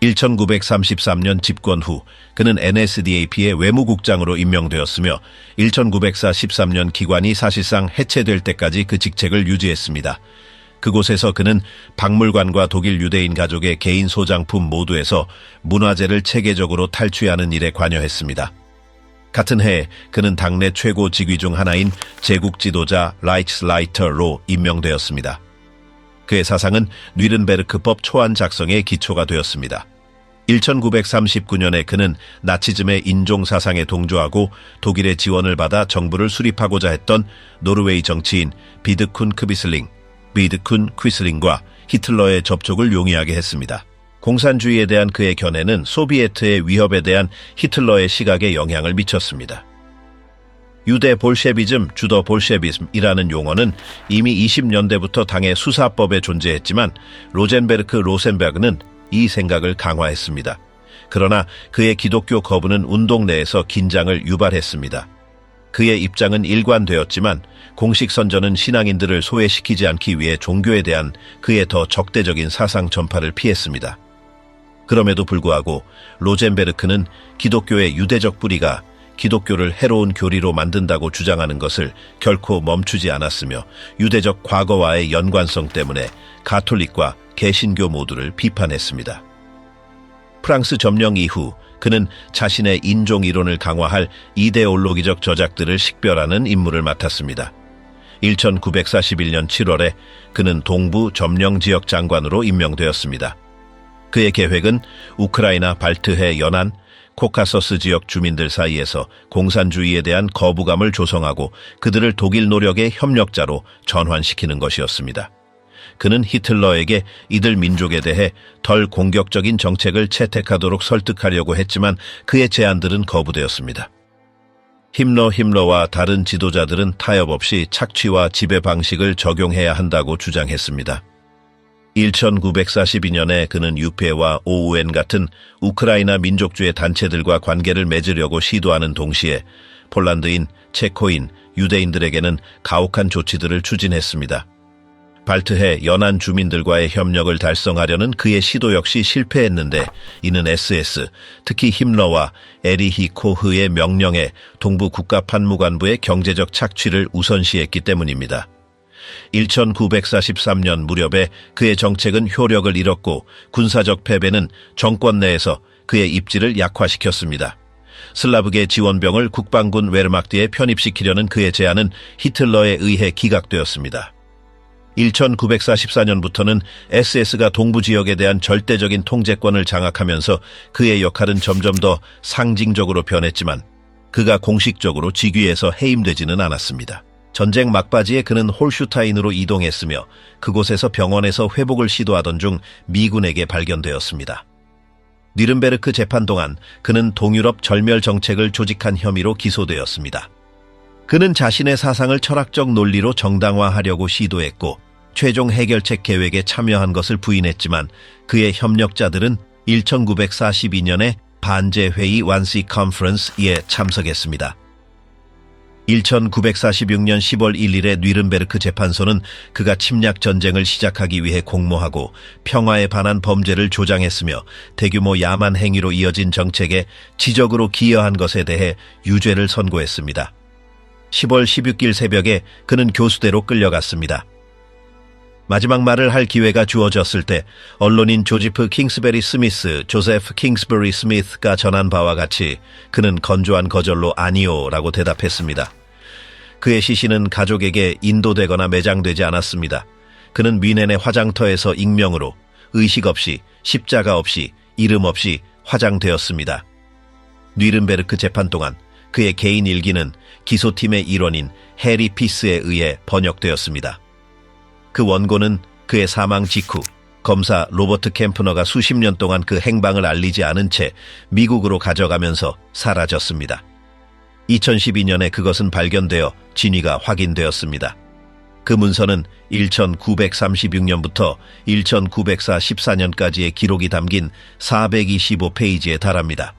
1933년 집권 후 그는 NSDAP의 외무국장으로 임명되었으며 1943년 기관이 사실상 해체될 때까지 그 직책을 유지했습니다. 그곳에서 그는 박물관과 독일 유대인 가족의 개인 소장품 모두에서 문화재를 체계적으로 탈취하는 일에 관여했습니다. 같은 해에 그는 당내 최고 직위 중 하나인 제국 지도자 라이츠라이터로 임명되었습니다. 그의 사상은 뉘른베르크법 초안 작성의 기초가 되었습니다. 1939년에 그는 나치즘의 인종사상에 동조하고 독일의 지원을 받아 정부를 수립하고자 했던 노르웨이 정치인 비드쿤 퀴슬링과 히틀러의 접촉을 용이하게 했습니다. 공산주의에 대한 그의 견해는 소비에트의 위협에 대한 히틀러의 시각에 영향을 미쳤습니다. 유대 볼셰비즘, 주더 볼셰비즘이라는 용어는 이미 20년대부터 당의 수사법에 존재했지만 로센베르그는 이 생각을 강화했습니다. 그러나 그의 기독교 거부는 운동 내에서 긴장을 유발했습니다. 그의 입장은 일관되었지만 공식 선전은 신앙인들을 소외시키지 않기 위해 종교에 대한 그의 더 적대적인 사상 전파를 피했습니다. 그럼에도 불구하고 로젠베르크는 기독교의 유대적 뿌리가 기독교를 해로운 교리로 만든다고 주장하는 것을 결코 멈추지 않았으며 유대적 과거와의 연관성 때문에 가톨릭과 개신교 모두를 비판했습니다. 프랑스 점령 이후 그는 자신의 인종 이론을 강화할 이데올로기적 저작들을 식별하는 임무를 맡았습니다. 1941년 7월에 그는 동부 점령 지역 장관으로 임명되었습니다. 그의 계획은 우크라이나 발트해 연안, 코카서스 지역 주민들 사이에서 공산주의에 대한 거부감을 조성하고 그들을 독일 노력의 협력자로 전환시키는 것이었습니다. 그는 히틀러에게 이들 민족에 대해 덜 공격적인 정책을 채택하도록 설득하려고 했지만 그의 제안들은 거부되었습니다. 힘러와 다른 지도자들은 타협 없이 착취와 지배 방식을 적용해야 한다고 주장했습니다. 1942년에 그는 유페와 OUN 같은 우크라이나 민족주의 단체들과 관계를 맺으려고 시도하는 동시에 폴란드인, 체코인, 유대인들에게는 가혹한 조치들을 추진했습니다. 발트해 연안 주민들과의 협력을 달성하려는 그의 시도 역시 실패했는데 이는 SS, 특히 힘러와 에리히 코흐의 명령에 동부 국가판무관부의 경제적 착취를 우선시했기 때문입니다. 1943년 무렵에 그의 정책은 효력을 잃었고 군사적 패배는 정권 내에서 그의 입지를 약화시켰습니다. 슬라브계 지원병을 국방군 웨르마크트에 편입시키려는 그의 제안은 히틀러에 의해 기각되었습니다. 1944년부터는 SS가 동부 지역에 대한 절대적인 통제권을 장악하면서 그의 역할은 점점 더 상징적으로 변했지만 그가 공식적으로 직위에서 해임되지는 않았습니다. 전쟁 막바지에 그는 홀슈타인으로 이동했으며 그곳에서 병원에서 회복을 시도하던 중 미군에게 발견되었습니다. 뉘른베르크 재판 동안 그는 동유럽 절멸 정책을 조직한 혐의로 기소되었습니다. 그는 자신의 사상을 철학적 논리로 정당화하려고 시도했고 최종 해결책 계획에 참여한 것을 부인했지만 그의 협력자들은 1942년에 반제회의 완시 컨퍼런스에 참석했습니다. 1946년 10월 1일에 뉘른베르크 재판소는 그가 침략 전쟁을 시작하기 위해 공모하고 평화에 반한 범죄를 조장했으며 대규모 야만 행위로 이어진 정책에 지적으로 기여한 것에 대해 유죄를 선고했습니다. 10월 16일 새벽에 그는 교수대로 끌려갔습니다. 마지막 말을 할 기회가 주어졌을 때 언론인 조지프 킹스베리 스미스, 조세프 킹스버리 스미스가 전한 바와 같이 그는 건조한 거절로 아니요라고 대답했습니다. 그의 시신은 가족에게 인도되거나 매장되지 않았습니다. 그는 뮌헨의 화장터에서 익명으로 의식 없이 십자가 없이 이름 없이 화장되었습니다. 뉘른베르크 재판 동안 그의 개인 일기는 기소팀의 일원인 해리 피스에 의해 번역되었습니다. 그 원고는 그의 사망 직후 검사 로버트 캠프너가 수십 년 동안 그 행방을 알리지 않은 채 미국으로 가져가면서 사라졌습니다. 2012년에 그것은 발견되어 진위가 확인되었습니다. 그 문서는 1936년부터 1914년까지의 기록이 담긴 425페이지에 달합니다.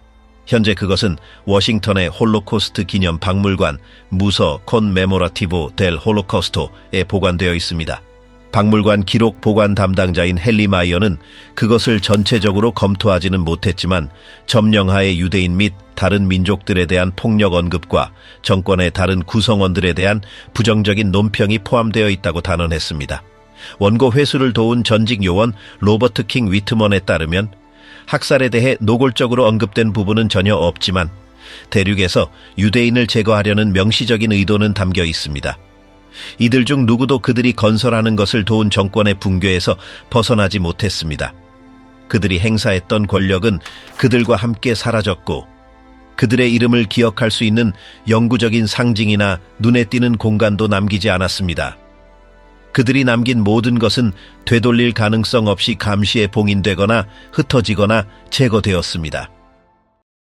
현재 그것은 워싱턴의 홀로코스트 기념 박물관 무서 콘메모라티보 델 홀로코스토에 보관되어 있습니다. 박물관 기록 보관 담당자인 헨리 마이어는 그것을 전체적으로 검토하지는 못했지만 점령하의 유대인 및 다른 민족들에 대한 폭력 언급과 정권의 다른 구성원들에 대한 부정적인 논평이 포함되어 있다고 단언했습니다. 원고 회수를 도운 전직 요원 로버트 킹 위트먼에 따르면 학살에 대해 노골적으로 언급된 부분은 전혀 없지만 대륙에서 유대인을 제거하려는 명시적인 의도는 담겨 있습니다. 이들 중 누구도 그들이 건설하는 것을 도운 정권의 붕괴에서 벗어나지 못했습니다. 그들이 행사했던 권력은 그들과 함께 사라졌고 그들의 이름을 기억할 수 있는 영구적인 상징이나 눈에 띄는 공간도 남기지 않았습니다. 그들이 남긴 모든 것은 되돌릴 가능성 없이 감시에 봉인되거나 흩어지거나 제거되었습니다.